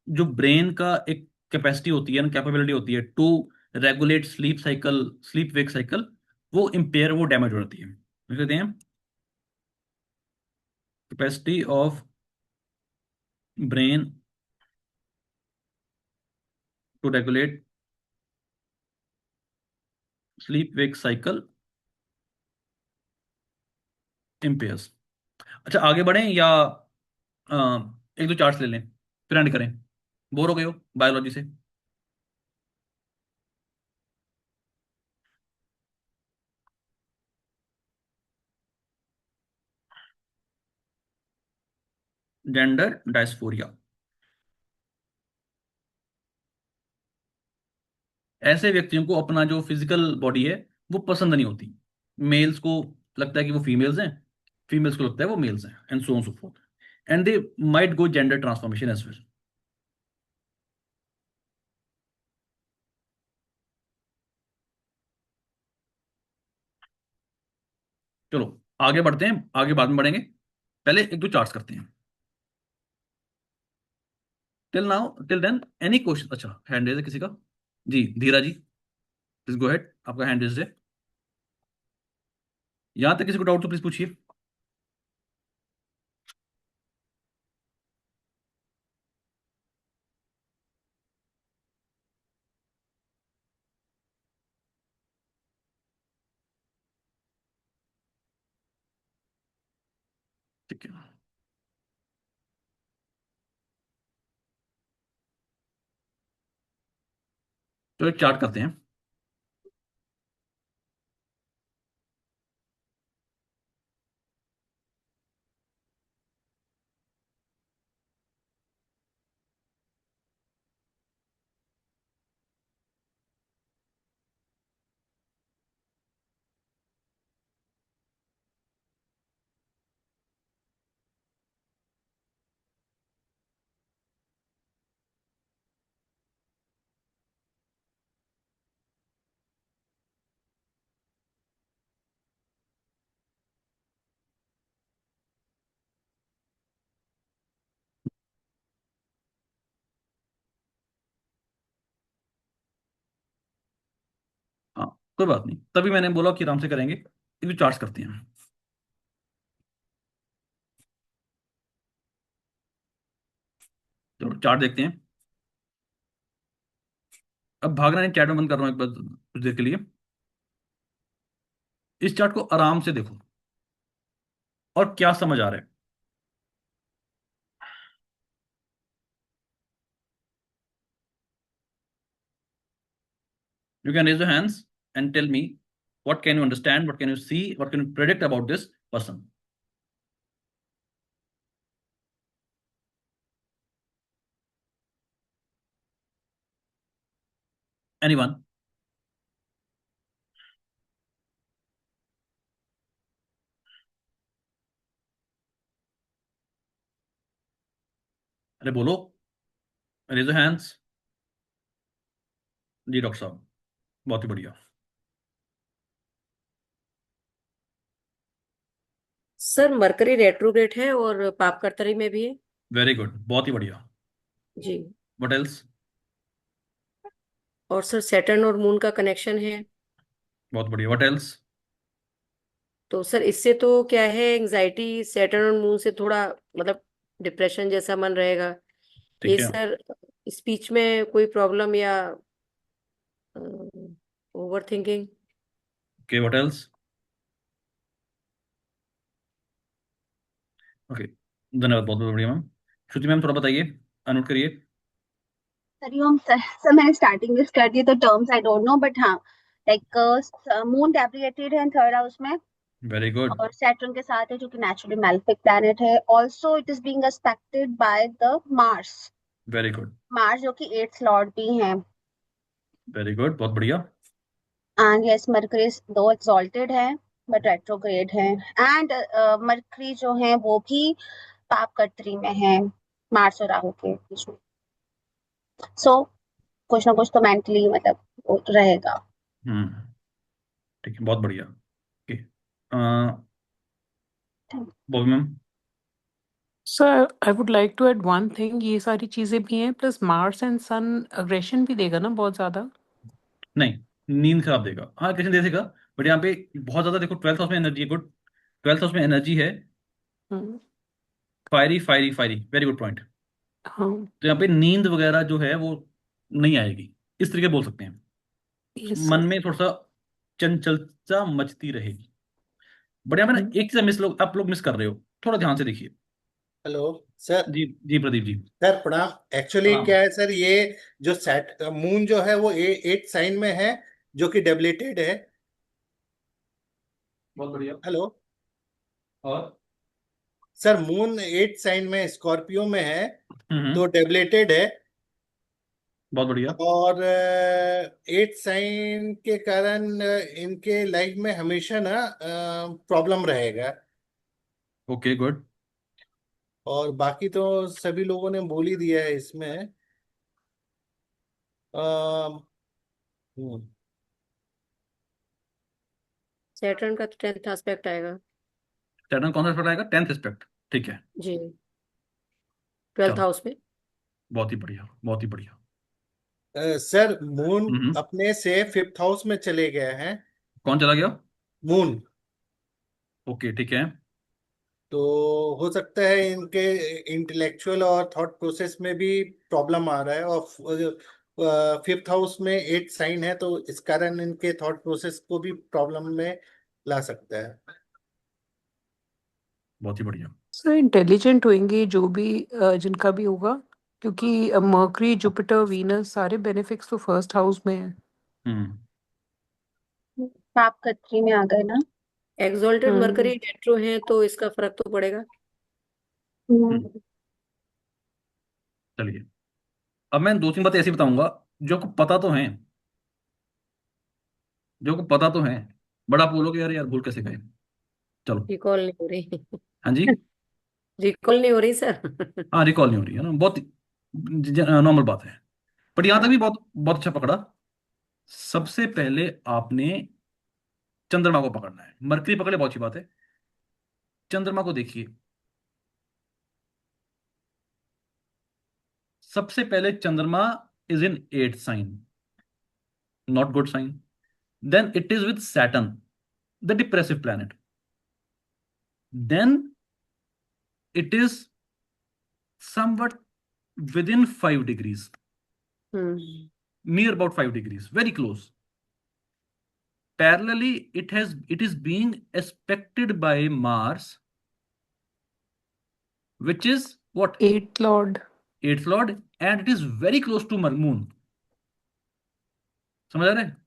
जो ब्रेन का एक कैपेसिटी होती है ना, कैपेबिलिटी होती है to regulate sleep cycle, sleep wake cycle, वो इम्पेयर, वो डैमेज हो जाती है। कहते हैं capacity of brain to regulate sleep wake cycle impairs. अच्छा, आगे बढ़ें या एक दो चार्ट्स ले लें फिर एंड करें? बोर हो गए हो बायोलॉजी से? जेंडर डायस्फोरिया। ऐसे व्यक्तियों को अपना जो फिजिकल बॉडी है वो पसंद नहीं होती। मेल्स को लगता है कि वो फीमेल्स हैं, फीमेल्स को लगता है वो मेल्स हैं, and so on so forth. And they might go gender transformation as well. चलो आगे बढ़ते हैं, आगे बाद में बढ़ेंगे, पहले एक दो चार्ट्स करते हैं। Till now, till then any question? अच्छा, हैंड रेज है किसी का? जी Dheera ji, please go ahead, आपका हैंड रेज है। यहां तक किसी को डाउट तो प्लीज पूछिए। ठीक है, तो एक चार्ट करते हैं। हाँ, कोई बात नहीं, तभी मैंने बोला कि आराम से करेंगे, एक दो चार्ट्स करते हैं। चलो चार्ट देखते हैं। अब भागना नहीं, चैट में बंद कर रहा हूँ एक बार कुछ देर के लिए। इस चार्ट को आराम से देखो और क्या समझ आ रहा है। You can raise your hands and tell me what can you understand, what can you see, what can you predict about this person. Anyone? अरे बोलो, रेज योर हैंड्स। जी डॉक्टर साहब, बहुत ही बढ़िया। सर मरकरी रेट्रोग्रेड है और पापकर्तरी में भी है। वेरी गुड, बहुत ही बढ़िया। जी। What else? और सर सैटर्न और मून का कनेक्शन है। बहुत बढ़िया। What else? तो सर इससे तो क्या है, एंजाइटी सैटर्न और मून से थोड़ा मतलब डिप्रेशन जैसा मन रहेगा। ये ठीक है। सर स्पीच में कोई प्रॉब्लम या over thinking. Okay, what else? Okay, धन्यवाद, बहुत बहुत बढ़िया मैम। श्रुति मैम थोड़ा बताइए, अनोट करिए। हरिओम सर। सर मैंने स्टार्टिंग में कर दी तो terms I don't no, but हाँ, लाइक मून डेप्रिकेटेड है थर्ड हाउस में, वेरी गुड। और सैटर्न के साथ है जो कि नेचुरली मैलेफिक प्लैनेट है। Also it is being expected by the Mars. Very good. Mars जो कि एट्थ लॉर्ड भी है। वेरी गुड, बहुत बढ़िया। एंड यस, मरकरी दो एक्सॉल्टेड है बट रेट्रोग्रेड है। एंड मरकरी जो है वो भी पाप कत्री में है, मार्स और राहु के बीच में। सो कुछ ना कुछ तो मेंटली मतलब वो रहेगा। हम्म। ठीक है, बहुत बढ़िया। Okay. Bobby ma'am. Sir I would like to add one thing, ये सारी चीजें भी हैं plus Mars and sun aggression भी देगा ना बहुत ज्यादा। नहीं, नींद खराब देगा, हाँ कृष्ण दे देगा। बट यहाँ पे बहुत ज्यादा देखो, 12th हाउस में एनर्जी है, गुड। 12th हाउस में एनर्जी है, hmm, fiery fiery fiery, very good point. हाँ। तो यहाँ पे नींद वगैरह जो है वो नहीं आएगी, इस तरीके बोल सकते हैं। यस मन सर। में थोड़ा सा चंचलता मचती रहेगी। बट यहाँ पे ना एक चीज मिस, लोग आप लोग मिस कर रहे हो, थोड़ा ध्यान से देखिए। Hello sir. जी जी प्रदीप जी। सर प्रणाम। एक्चुअली प्रणाम। क्या है सर, ये जो सेट मून जो है वो 8 साइन में है, जो कि डेबिलेटेड है। बहुत बढ़िया। हेलो और सर, मून 8 साइन में स्कॉर्पियो में है, हम्म, तो डेबिलेटेड है। बहुत बढ़िया। और 8 साइन के कारण इनके लाइफ में हमेशा ना प्रॉब्लम रहेगा। Okay good. और बाकी तो सभी लोगों ने बोल ही दिया है इसमें। अ, हम्म, सैटर्न का तो 10th एस्पेक्ट आएगा। सैटर्न कौन सा एस्पेक्ट आएगा? 10th एस्पेक्ट, ठीक है। जी, 12th चलो, हाउस में। बहुत ही बढ़िया, बहुत ही बढ़िया। सर मून हम्म। अपने से 5th हाउस में चले गए हैं। कौन चला गया? मून। ओके ठीक है। तो हो सकता है इनके इंटेलेक्चुअल और थॉट प्रोसेस में भी प्रॉब्लम आ रहा है। और 5th हाउस में 8 साइन है, तो इस कारण इनके थॉट प्रोसेस को भी प्रॉब्लम में ला सकता है। बहुत ही बढ़िया। सर इंटेलिजेंट होंगे जो भी जिनका भी होगा, क्योंकि मर्करी जुपिटर वीनस सारे बेनिफिट्स तो फर्स्ट हाउस में है। हम्म। पाप कत्री में आ गए ना। एक्सोल्टेड हम्म। मरकरी रेट्रो है तो इसका फर्क तो पड़ेगा। हम्म, हम्म, चलिए। अब मैं दो तीन बातें ऐसी बताऊंगा जो को पता तो है, जो को पता तो है, बट आप बोलोगे यार यार भूल कैसे गए। चलो। रिकॉल नहीं हो रही। हाँ जी। रिकॉल नहीं हो रही सर। हाँ रिकॉल नहीं हो रही है ना, बहुत नॉर्मल बात है। बट यहाँ तक भी बहुत बहुत अच्छा पकड़ा। सबसे पहले आपने चंद्रमा को पकड़ना है, मरकरी पकड़े बहुत अच्छी बात है। चंद्रमा को देखिए। सबसे पहले Chandrama is in 8th sign, not good sign. Then it is with Saturn, the depressive planet. Then it is somewhat within 5 degrees, hmm. near about 5 degrees, very close. Parallelly, it is being aspected by Mars, which is what? Eighth lord. Eighth lord, and it is very close to Moon. समझ आ रहा है?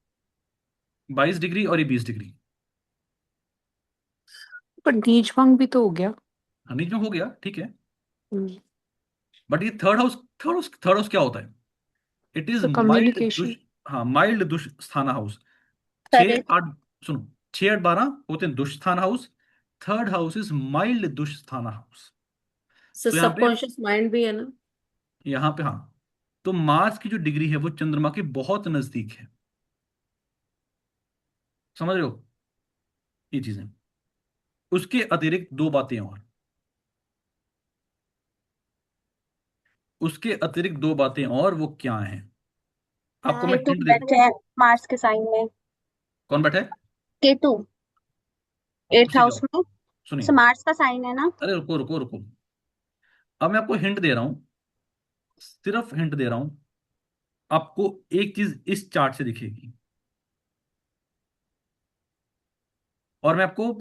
22 degree और ये 20 degree. पर नीच भंग भी तो हो गया। हाँ नीच में हो गया, ठीक है। हम्म, बट ये थर्ड हाउस क्या होता है? इट इज तो माइल्ड कम्युनिकेशन। दुष, हाँ माइल्ड दुष्स्थाना हाउस। छह करेक्ट। आठ सुनो, 6 8 12 होते हैं dusthana house. Third house is mild dusthana house. Sir तो यहाँ पे, सबकॉन्शियस माइंड भी है ना। यहाँ पे हाँ, तो मार्स की जो डिग्री है वो चंद्रमा के बहुत नजदीक है। समझ रहे हो ये चीजें? उसके अतिरिक्त दो बातें और, उसके अतिरिक्त दो बातें और, वो क्या हैं? आपको मैं केतु हिंट दे दूं। बैठे हैं मार्स के साइन में। कौन बैठा है? केतु 8th उससे क्या हाउस हो? में। सुनिए, सो मार्स का साइन है ना। अरे रुको रुको रुको, अब मैं आपको हिंट दे रहा हूं, सिर्फ हिंट दे रहा हूं। आपको एक चीज इस चार्ट से दिखेगी, और मैं आपको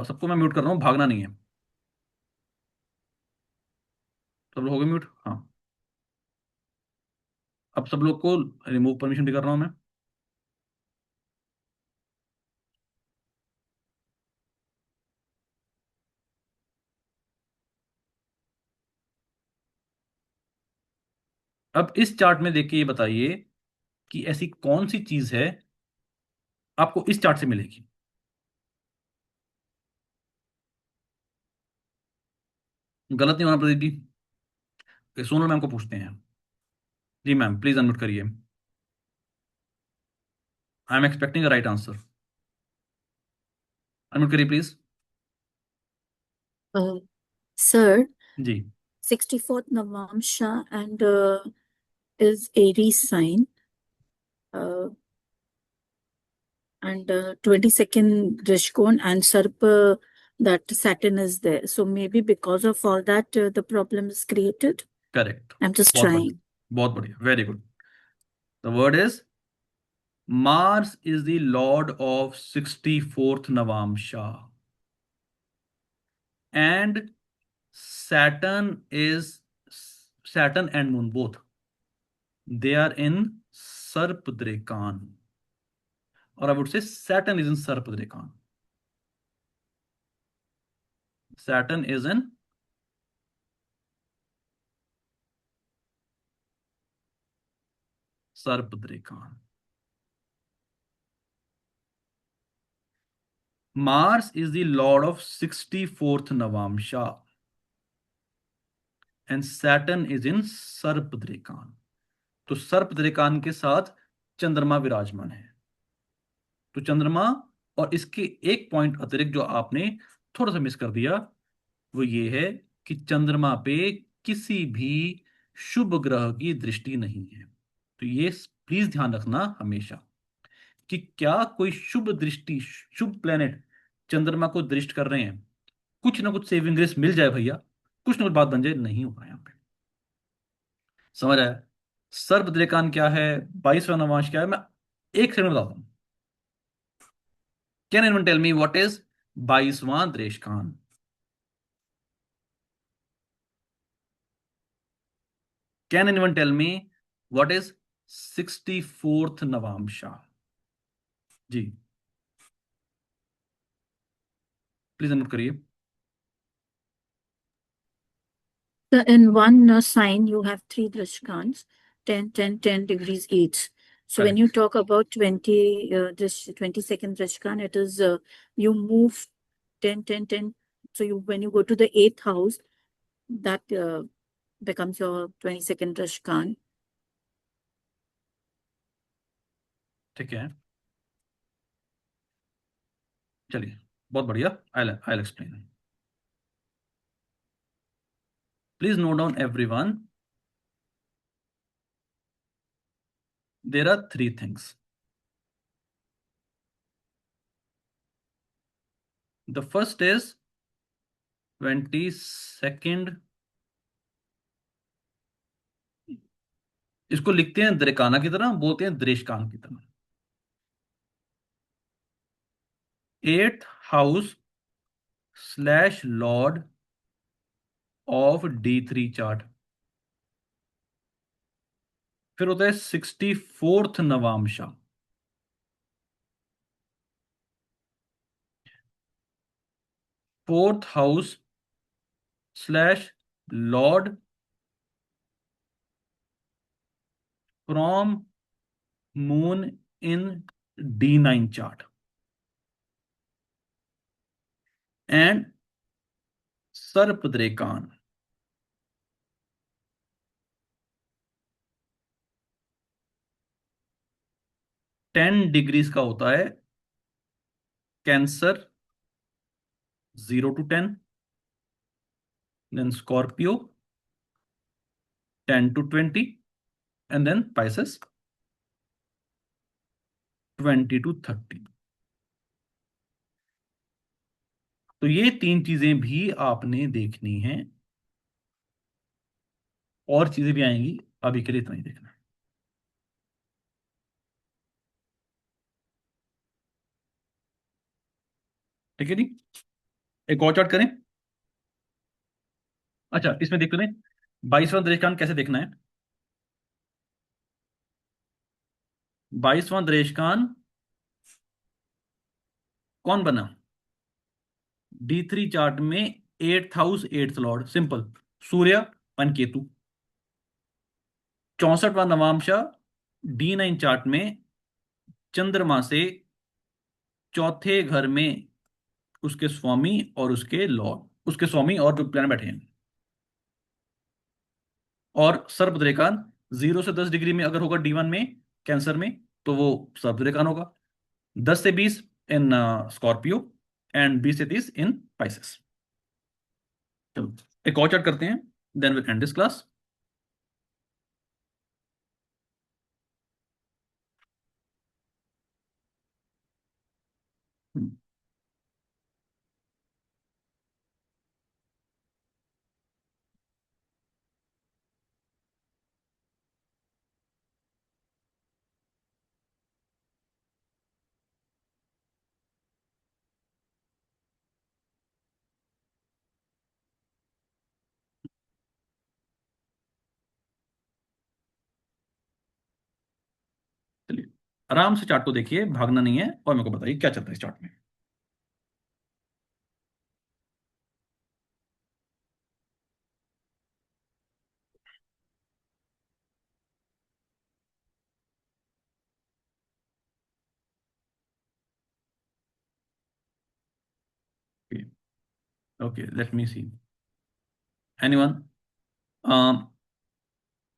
सबको मैं म्यूट कर रहा हूं, भागना नहीं है। सब लोग हो गए म्यूट? हाँ। अब सब लोग को रिमूव परमिशन भी कर रहा हूं मैं। अब इस चार्ट में देख के ये बताइए कि ऐसी कौन सी चीज है आपको इस चार्ट से मिलेगी। गलत नहीं होना प्रदीप जी। सोनल मैम को पूछते हैं। जी मैम, प्लीज अनम्यूट करिए। I am expecting a right answer. Unmute करिए प्लीज। Sir, जी 64th Navamsha and is Aries sign. Uh, and 22nd Rishkon and Sarpa, that Saturn is there. So maybe because of all that, the problem is created. Correct. I'm just बहुत बढ़िया, trying. बहुत बढ़िया, very good. The word is Mars is the lord of 64th Navamsha and Saturn is, Saturn and Moon both they are in Sarpadrekana, और I would say Saturn is in Sarpadrekana. Saturn is in Sarpadrekana. Mars is the lord of 64th Navamsha and Saturn is in सर्पद्रेकान। तो सर्पद्रेकान के साथ चंद्रमा विराजमान है। तो चंद्रमा, और इसके एक पॉइंट अतिरिक्त जो आपने थोड़ा सा मिस कर दिया, वो ये है कि चंद्रमा पे किसी भी शुभ ग्रह की दृष्टि नहीं है। तो ये प्लीज ध्यान रखना हमेशा कि क्या कोई शुभ दृष्टि, शुभ प्लेनेट चंद्रमा को दृष्ट कर रहे हैं, कुछ ना कुछ सेविंग ग्रेस मिल जाए भैया, कुछ ना कुछ बात बन जाए, नहीं हो रहा है यहाँ पे। समझ आया? सर्पद्रेकान क्या है, 22वां नवांश क्या है, मैं एक सेकंड में बताता हूँ। Can anyone tell me what is 22वां Dreshkana? Can anyone tell me what is 64th Navamsha? जी प्लीज नोट करिए। So in one sign, you have three Drishkans, 10, 10, 10 degrees each. So when you correct. talk about 20, this 22nd Drishkan, it is you move 10, 10, 10. So you when you go to the 8th house, that becomes your 22nd Drishkan. ठीक है, चलिए, बहुत बढ़िया। I explain. Please note down everyone, there are three things. The first is 22nd, इसको लिखते हैं द्रेकाना की तरह, बोलते हैं द्रेशकान की तरह। 8th house slash lord of D3 chart. फिर होता है 64th Navamsha. Fourth house slash lord from Moon in D9 chart and Sarpadrekana. Ten degrees का होता है Cancer 0 to 10, then Scorpio 10 to 20, and then Pisces 20 to 30। तो ये तीन चीजें भी आपने देखनी है, और चीजें भी आएंगी, अभी के लिए इतना ही देखना है। ठीक है जी, एक और चार्ट करें। अच्छा, इसमें देखते हैं 22वां दृष्टांत कैसे देखना है। 22वां दृष्टांत कौन बना D3 चार्ट में? 8th house 8th Lord, simple, सूर्य और केतु। 64वां नवांश D9 चार्ट में चंद्रमा से चौथे घर में उसके स्वामी और उसके लॉर्ड, उसके स्वामी और जो प्लैनेट बैठे हैं। और सर्पद्रेकान 0 से 10 डिग्री में अगर होगा D1 में, कैंसर में, तो वो सर्पद्रेकान होगा। 10 से 20 इन स्कॉर्पियो, एंड 20 से 30 इन पाइसेस। चलो एक और चार्ट करते हैं, then will end this class. चलिए आराम से चार्ट को देखिए, भागना नहीं है, और मेरे को बताइए क्या चल रहा है इस चार्ट में। Okay, let me see anyone.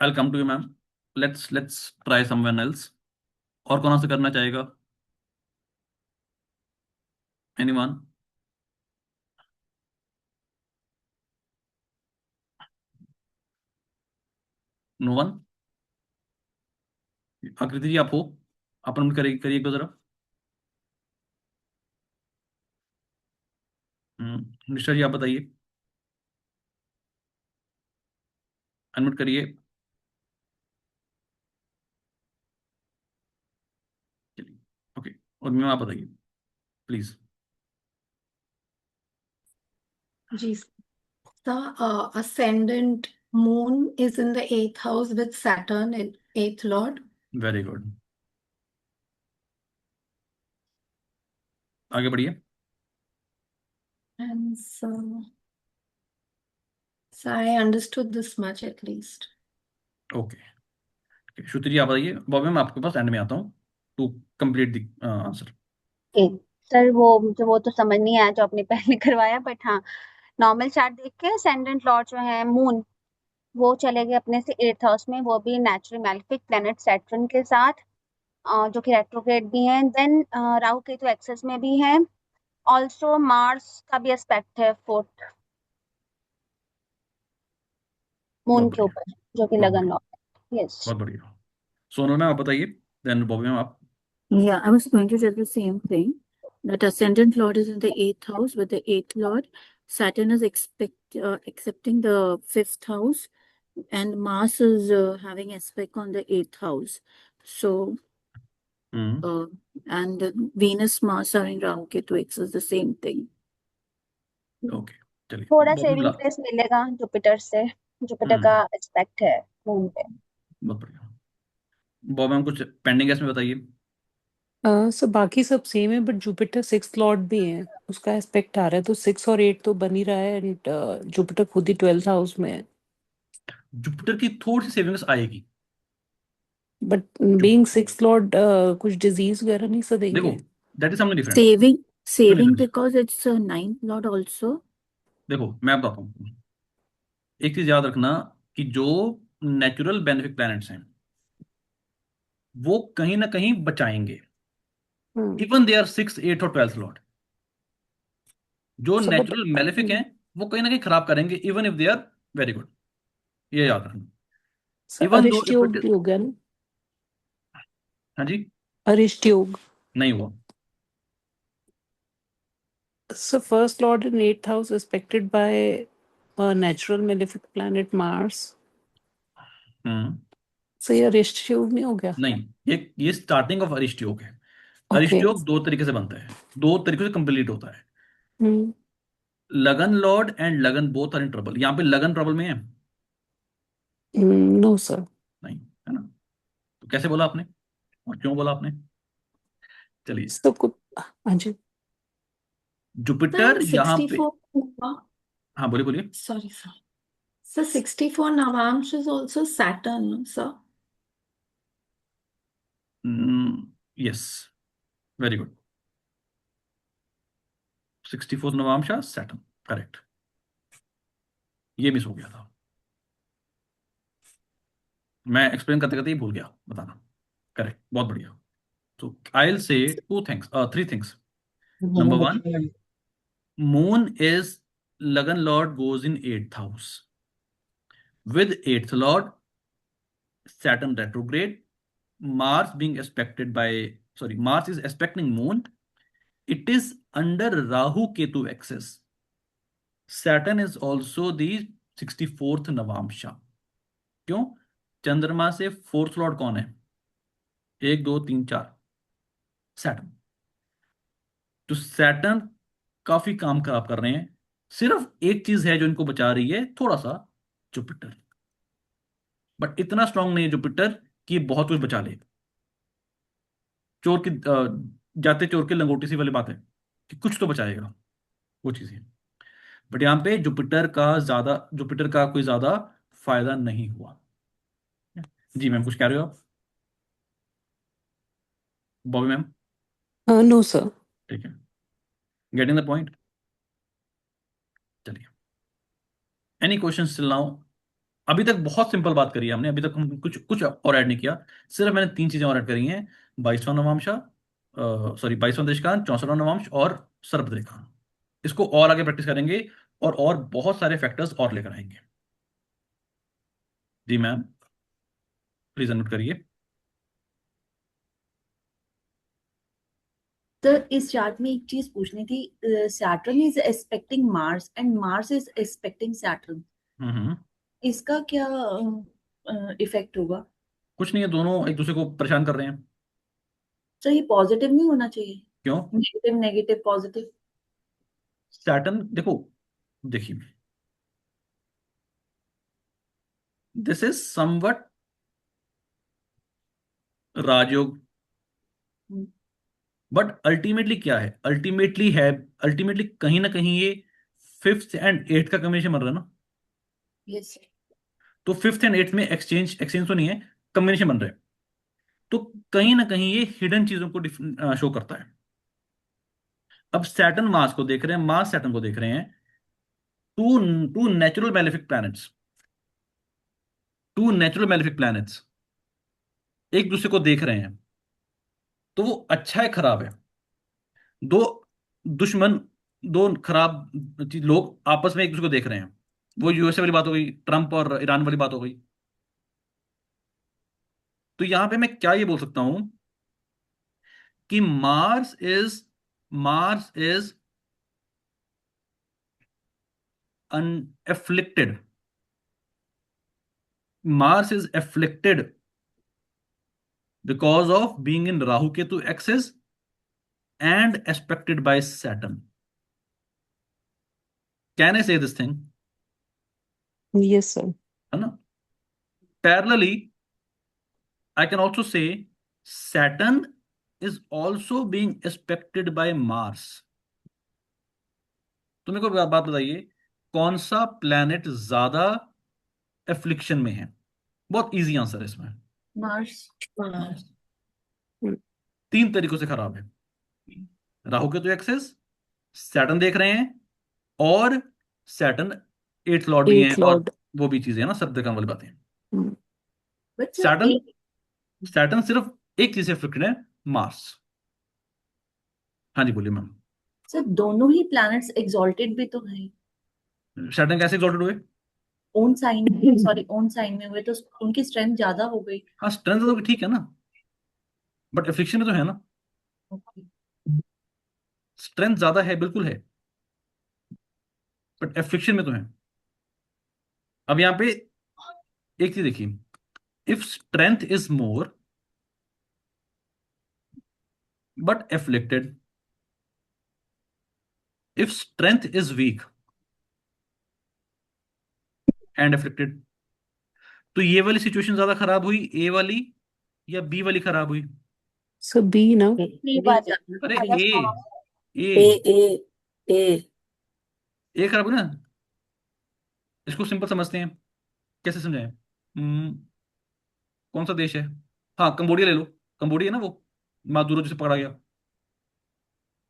I come to you ma'am, let's try someone else. और कौन सा करना चाहेगा? Anyone? No one? Aakriti ji आप हो, आप अनम्यूट करिए करिए एक बार जरा। मिश्रा जी आप बताइए, अनम्यूट करिए। चलिए ओके, और मैम आप बताइए प्लीज। जी the ascendant moon is in the eighth house with Saturn in eighth lord. Very good, आगे बढ़िए। And so I understood this much at least. Okay, Shruti ji आप बताइए, बॉबी मैं आपके पास एंड में आता हूँ to complete the answer. Sir वो मुझे वो तो समझ नहीं आया जो आपने पहले करवाया, बट हाँ नॉर्मल चार्ट देख के असेंडेंट लॉर्ड जो है मून, वो चले गए अपने से 8th हाउस में, वो भी नेचुरल मैलेफिक प्लेनेट सैटर्न के साथ, जो कि रेट्रोग्रेड भी हैं। देन राहु केतु एक्सेस में भी है। ऑल्सो मार्स का भी एस्पेक्ट है 4th बहुत मून के बढ़िया, ऊपर, जो कि बहुत लगन बढ़िया, लॉर्ड। यस। बहुत बढ़िया। सोनल मैम आप बताइए, देन बॉबी मैम आप। Yeah, I was going to tell the same thing. That ascendant lord is in the eighth house with the eighth lord. Saturn is accepting the fifth house, and Mars is having aspect on the eighth house. So, uh, and Venus, Mars are in Rahu Ketu axis, the same thing. Okay चलिए थोड़ा Bobby saving place मिलेगा Jupiter से, Jupiter का aspect है moon पे। बहुत बढ़िया। Bobby ma'am कुछ पेंडिंग है इसमें बताइए। सो बाकी सब सेम है, बट जुपिटर सिक्स लॉर्ड भी है, उसका एस्पेक्ट आ रहा है, तो 6 और 8 तो बन ही रहा है, एंड जुपिटर खुद ही 12th हाउस में है। जुपिटर की थोड़ी सी सेविंग्स आएगी। बट बीइंग सिक्स लॉर्ड कुछ डिजीज वगैरह नहीं देखो सदेंगे? That is something different. Saving, सुनिए saving सुनिए, because it's a ninth lord also. देखो मैं बताता हूँ, एक चीज याद रखना कि जो नेचुरल बेनिफिक प्लैनेट्स हैं वो कहीं ना कहीं बचाएंगे, इवन दे आर 6, 8 और 12th लॉर्ड। जो सो बट नेचुरल मेलेफिक हैं वो कहीं ना कहीं खराब करेंगे, even if they are very good, ये याद रखना। इवन दो अरिष्ट इफ योग इट, भी हो गया ना? हाँ जी, अरिष्ट योग। नहीं हुआ। So first lord in 8th house is affected by a natural malefic planet Mars. Hmm So ये अरिष्ट योग नहीं हो गया? नहीं, ये स्टार्टिंग ऑफ अरिष्ट योग है। अरिष्ट Okay. योग दो तरीके से बनता है, दो तरीकों से कंप्लीट होता है। Hmm. लगन लॉर्ड एंड लगन बोथ आर इन ट्रबल। यहाँ पे लगन ट्रबल में है? No sir. नहीं है ना, तो कैसे बोला आपने और क्यों बोला आपने? चलिए, So कुछ, हाँ जी। जुपिटर Sir, यहाँ पे, 64. हाँ बोलिए बोलिए। Sorry, sir. So 64 Navamsh is also Saturn, sir. Yes, very good. 64 Navamsha Saturn, correct, ये मिस हो गया था। मैं एक्सप्लेन करते करते ही भूल गया बताना। करेक्ट, बहुत बढ़िया। तो I will say two things, three things. Number one, moon is lagan lord goes in eighth house with eighth lord Saturn retrograde, Mars being aspected by, sorry, Mars is aspecting moon. It is under Rahu Ketu axis. Saturn is also the 64th नवांशा। क्यों? चंद्रमा से fourth Lord कौन है? एक दो तीन चार, Saturn. तो सैटर्न काफी काम खराब कर रहे हैं। सिर्फ एक चीज है जो इनको बचा रही है, थोड़ा सा, जुपिटर। बट इतना स्ट्रांग नहीं है जुपिटर कि ये बहुत कुछ बचा ले। चोर की जाते चोर के लंगोटी सी वाली बात है कि कुछ तो बचाएगा, वो चीज है। बट यहाँ पे जुपिटर का कोई ज्यादा फायदा नहीं हुआ। जी मैम, कुछ कह रहे हो आप? Bobby ma'am? No sir. ठीक है, गेटिंग द पॉइंट। चलिए, एनी क्वेश्चन टिल नाउ? अभी तक बहुत सिंपल बात करी है हमने, अभी तक हम कुछ कुछ और ऐड नहीं किया। सिर्फ मैंने तीन चीजें और ऐड करी हैं: 22वां नवांशा, सॉरी 22वां देशकान, 64वां नवांश और सर्प रेखा। इसको और आगे प्रैक्टिस करेंगे और बहुत सारे फैक्टर्स और लेकर आएंगे। जी मैम, प्लीज अनम्यूट करिए। तो इस चार्ट में एक चीज पूछनी थी, Saturn is expecting Mars and Mars is expecting Saturn, hmm. इसका क्या इफेक्ट होगा? कुछ नहीं है, दोनों एक दूसरे को परेशान कर रहे हैं। तो ये पॉजिटिव नहीं होना चाहिए? क्यों? Negative negative positive. सैटर्न देखो, देखिए, this is somewhat rajyoga. But ultimately क्या है? अल्टीमेटली कहीं ना कहीं ये फिफ्थ एंड एट्थ का कॉम्बिनेशन बन रहा है ना। यस। तो फिफ्थ एंड एट्थ में एक्सचेंज एक्सचेंज तो नहीं है, कॉम्बिनेशन बन रहा है। तो कहीं ना कहीं ये हिडन चीजों को शो करता है। अब सैटर्न मार्स को देख रहे हैं, मार्स सैटर्न को देख रहे हैं, two two natural malefic planets, एक दूसरे को देख रहे हैं। तो वो अच्छा है खराब है? दो दुश्मन, दो खराब लोग आपस में एक दूसरे को देख रहे हैं। वो यूएसए वाली बात हो गई, ट्रंप और ईरान वाली बात हो गई। तो यहां पे मैं क्या ये बोल सकता हूं कि Mars is unafflicted, Mars is afflicted because of being in Rahu Ketu axis and aspected by Saturn. Can I say this thing? Yes sir. है ना? Parallelly I can also say Saturn is also being aspected by Mars. तो मेरे को बात बताइए, कौन सा planet ज्यादा एफ्लिक्शन में है? बहुत इजी आंसर है इसमें। मार्स। Mars। तीन तरीकों से खराब है। राहु केतु एक्सेस, सैटर्न देख रहे हैं, और सैटर्न एट्थ लॉर्ड भी हैं, एट और लॉर्ड। वो भी चीजें हैं ना, सब देखने वाली बातें। बट सर सैटर्न सैटर्न सिर्फ एक चीज से एफ्लिक्टेड है, मार्स। हाँ जी, बोलिए मैम। सर दोनों ही प्लैनेट्स एग्जॉल्टेड भी तो है, सैटर्न कैसे एक्सॉल्टेड हुए? Own sign, sorry own sign में हुए तो उनकी स्ट्रेंथ ज्यादा हो गई। हाँ, स्ट्रेंथ तो ठीक है ना, बट एफ्लिक्शन में तो है ना। Okay. स्ट्रेंथ ज्यादा है, बिल्कुल है, बट एफ्लिक्शन में तो है। अब यहां पे एक चीज देखिए, if strength is more but afflicted, if strength is weak and afflicted, तो ये वाली सिचुएशन ज्यादा खराब हुई, ए वाली या बी वाली खराब हुई? सर बी ना। ये बात अरे ज्यादा ए, strong ए ए ए ए ए खराब हुई ना। इसको सिंपल समझते हैं, कैसे समझाएं? कौन सा देश है? हाँ, कंबोडिया ले लो। कंबोडिया ना वो, मादुरो जिसे पकड़ा गया,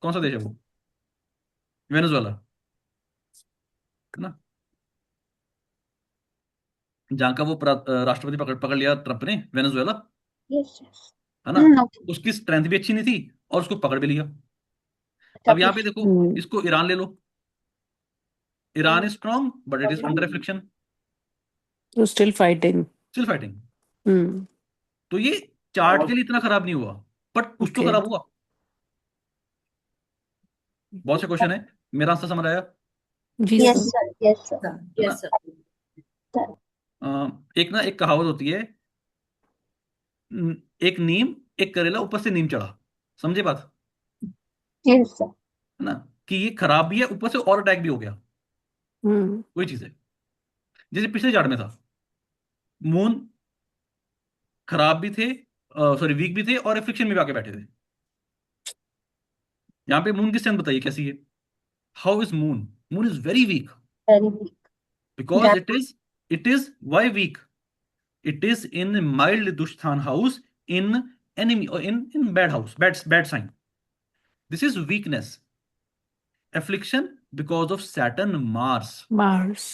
कौन सा देश है वो? वेनेजुएला, है ना? जहाँ का वो राष्ट्रपति पकड़ पकड़ लिया ट्रम्प ने, वेनेजुएला, यस यस। है ना, ओके। उसकी स्ट्रेंथ भी अच्छी नहीं थी और उसको पकड़ भी लिया। अच्छा अब यहाँ पे देखो, हम्म, इसको ईरान ले लो, Iran is strong but it is under affliction, तो still fighting. Still fighting. Hmm. तो ये चार्ट के लिए इतना खराब नहीं हुआ, बट कुछ तो ओके। खराब हुआ। बहुत से क्वेश्चन है, मेरा आंसर समझ आया, जी yes sir. Sir, yes sir, है यस ना। सर। सर। एक ना एक कहावत होती है, एक नीम एक करेला ऊपर से नीम चढ़ा, समझे बात, यस सर। है ना, कि ये खराब भी है ऊपर से और अटैक भी हो गया, हम्म। वही चीज है। जैसे पिछले चार्ट में था, मून खराब भी थे, सॉरी वीक भी थे और एफ्लिक्शन में भी आके बैठे थे। यहाँ पे मून की स्ट्रेंथ बताइए कैसी है, how is moon, moon is very weak, very weak. Because it is why weak, it is in mild Dushthan house in enemy or in bad house, bad sign. This is weakness, affliction because of Saturn Mars. Mars.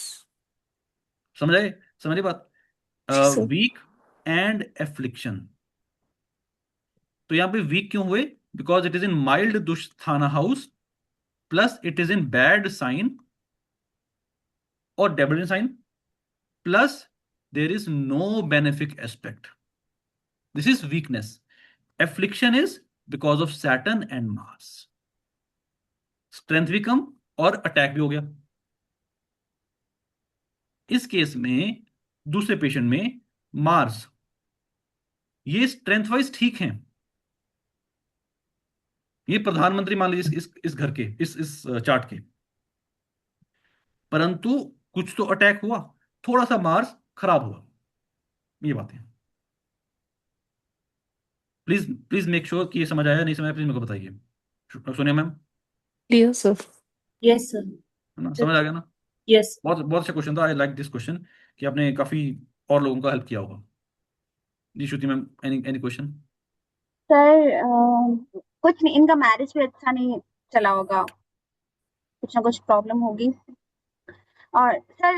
समझ आए, समझिए बात, जी सर। Weak and affliction. तो यहाँ पे weak क्यों हुए, because it is in mild dusthana house, plus it is in bad sign और डेबल in sign, plus there is no benefic aspect, this is weakness. Affliction is because of Saturn and Mars, strength भी कम और attack भी हो गया। इस case में दूसरे पेशेंट में मार्स, ये स्ट्रेंथ वाइज ठीक हैं, ये प्रधानमंत्री मान लीजिए इस घर के, इस चार्ट के, परंतु कुछ तो अटैक हुआ, थोड़ा सा मार्स खराब हुआ, ये बातें। प्लीज प्लीज मेक श्योर कि ये समझ आया, नहीं समझ आया प्लीज मेरे को बताइए। Sonia ma'am, clear sir. Yes sir. है ना, समझ आ गया ना। यस। बहुत बहुत अच्छा क्वेश्चन था, आई लाइक दिस क्वेश्चन, कि आपने काफी और लोगों का हेल्प किया होगा। जी Shruti ma'am, any any question. Sir कुछ नहीं, इनका मैरिज भी अच्छा नहीं चला होगा, कुछ ना कुछ प्रॉब्लम होगी। और सर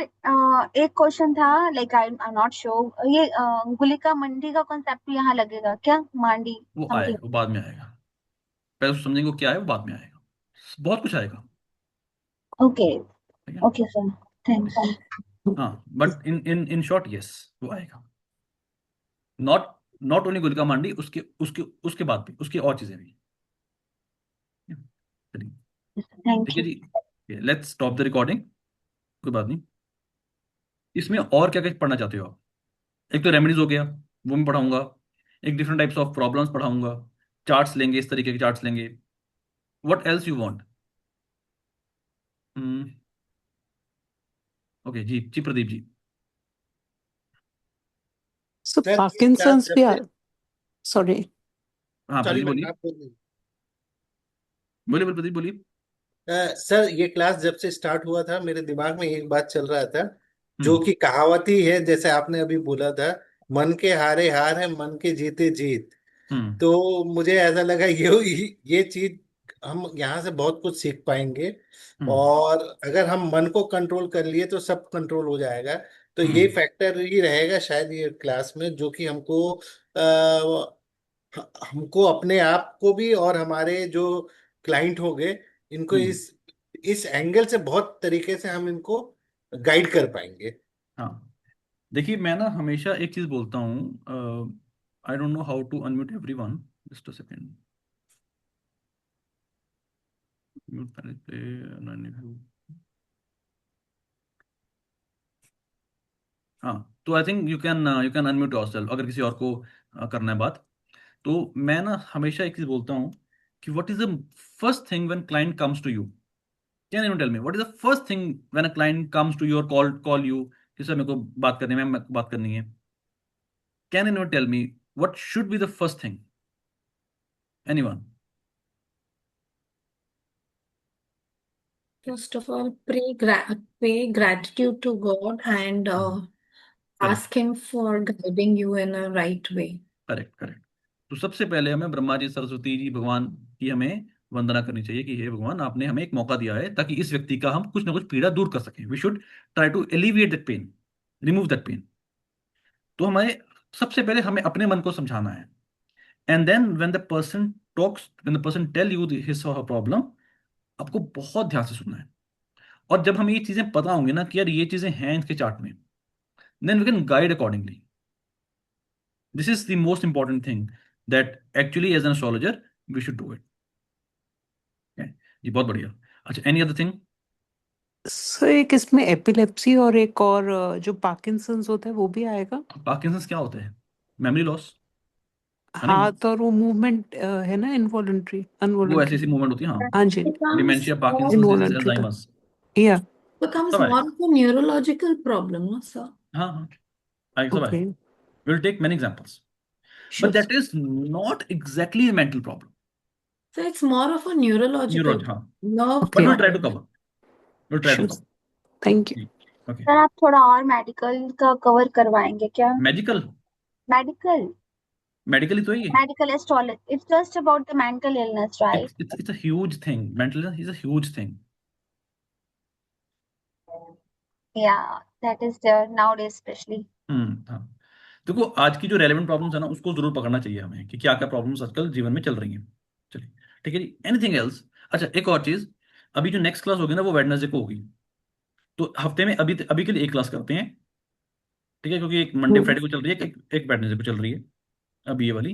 एक क्वेश्चन था, like I am not sure, ये गुलिका मंडी का कॉन्सेप्ट यहाँ लगेगा क्या, मांडी वो समथिंग? आएगा, वो बाद में आएगा, पहले उसको समझेंगे वो क्या है, वो बाद में आएगा, बहुत कुछ आएगा। ओके। ठीक है, ओके सर, थैंक्स। हाँ, but in in in short yes, वो आएगा। नॉट नॉट ओनली गुलिका मांडी, उसके उसके उसके बाद भी उसकी और चीजें भी। चलिए, थैंक ठीक है यू। जी, लेट्स स्टॉप द रिकॉर्डिंग, कोई बात नहीं। इसमें और क्या क्या पढ़ना चाहते हो आप? एक तो रेमेडीज हो गया, वो मैं पढ़ाऊंगा, एक डिफरेंट टाइप्स ऑफ प्रॉब्लम्स पढ़ाऊंगा, चार्ट्स लेंगे, इस तरीके के चार्ट्स लेंगे, what else you want. Okay जी, जी प्रदीप जी। सो सर ये क्लास पार्किंसंस जब भी से, सॉरी। हाँ सॉरी प्रदीप मैम बोलिए, आप बोलिए। बोलिए बोलिए प्रदीप बोलिए। सर ये क्लास जब से स्टार्ट हुआ था मेरे दिमाग में एक बात चल रहा था, जो हम्म कि कहावत ही है, जैसे आपने अभी बोला था, मन के हारे हार है, मन के जीते जीत। हम्म तो मुझे ऐसा लगा ये चीज हम यहाँ से बहुत कुछ सीख पाएंगे। हम्म और अगर हम मन को कंट्रोल कर लिए तो सब कंट्रोल हो जाएगा। तो ये हम्म फैक्टर ही रहेगा शायद ये क्लास में, जो कि हमको अपने आप को भी और हमारे जो क्लाइंट हो गए इनको हम्म, इस एंगल से बहुत तरीके से हम इनको गाइड कर पाएंगे। हाँ, देखिए मैं ना हमेशा एक चीज बोलता हूँ, I don't know how to unmute everyone, just a second, mute पहले पे, हाँ, तो I think you can unmute yourself अगर किसी और को करना है बात। तो मैं ना हमेशा एक चीज बोलता हूँ कि what is the first thing when client comes to you, can you tell me what is the first thing when a client comes to you और कॉल यू कि सर मेरे को बात करनी है, मेरे को बात करनी है, can you tell me what should be the first thing, anyone? First of all, pay gratitude to God and correct, ask Him for guiding you in a right way. Correct, correct. तो सबसे पहले हमें ब्रह्मा जी, सरस्वती जी, भगवान की हमें वंदना करनी चाहिए कि हे भगवान, आपने हमें एक मौका दिया है ताकि इस व्यक्ति का हम कुछ ना कुछ पीड़ा दूर कर सकें, we should try to alleviate that pain, remove that pain. तो हमें सबसे पहले हमें अपने मन को समझाना है, and then when the person talks, when the person tell you his और हर प्रॉब्लम, आपको बहुत ध्यान से सुनना है। और जब हमें ये चीजें पता होंगी ना कि यार ये चीजें हैं इसके चार्ट में, then we can guide accordingly. This is the most important thing that actually as an astrologer we should do it. जी बहुत बढ़िया। अच्छा, एनी अदर थिंग? सर एक इसमें एपिलेप्सी और एक और जो पार्किंसंस होता है वो भी आएगा? पार्किंसंस क्या होता है? मेमोरी लॉस है ना? हाथ और वो मूवमेंट है ना, इनवॉलंटरी वो ऐसी अनवॉलंटरी? ऐसी मूवमेंट होती है, हाँ। हाँ जी, becomes dementia, more Parkinson's disease, involuntary तो अल्जाइमर्स, या becomes सब more आएगा। of a neurological problem, no, sir? हाँ हाँ, आएगा, सब ओके, आएगा। Will take many examples, but sure. That is not exactly mental problem. So it's more of a neurological neurology, हाँ, nerve but okay, will try to problem. Cover, will try to sure, cover. Thank you. जी, okay. Sir आप थोड़ा और medical का cover करवाएंगे क्या? Medical, medical, medically तो है ये। Medical astrology, it's just about the mental illness, right? It's a huge thing, mental is a huge thing. Yeah that is there nowadays specially. हाँ। देखो, आज की जो रेलेवेंट प्रॉब्लम्स है ना, उसको जरूर पकड़ना चाहिए हमें कि क्या क्या प्रॉब्लम्स आजकल जीवन में चल रही हैं। चलिए, ठीक है जी, एनीथिंग एल्स? अच्छा, एक और चीज, अभी जो नेक्स्ट क्लास होगी ना वो वेडनेसडे को होगी, तो हफ्ते में अभी अभी के लिए एक क्लास करते हैं, ठीक है? क्योंकि एक मंडे फ्राइडे को चल रही है, एक वेडनेसडे को चल रही है अभी ये वाली।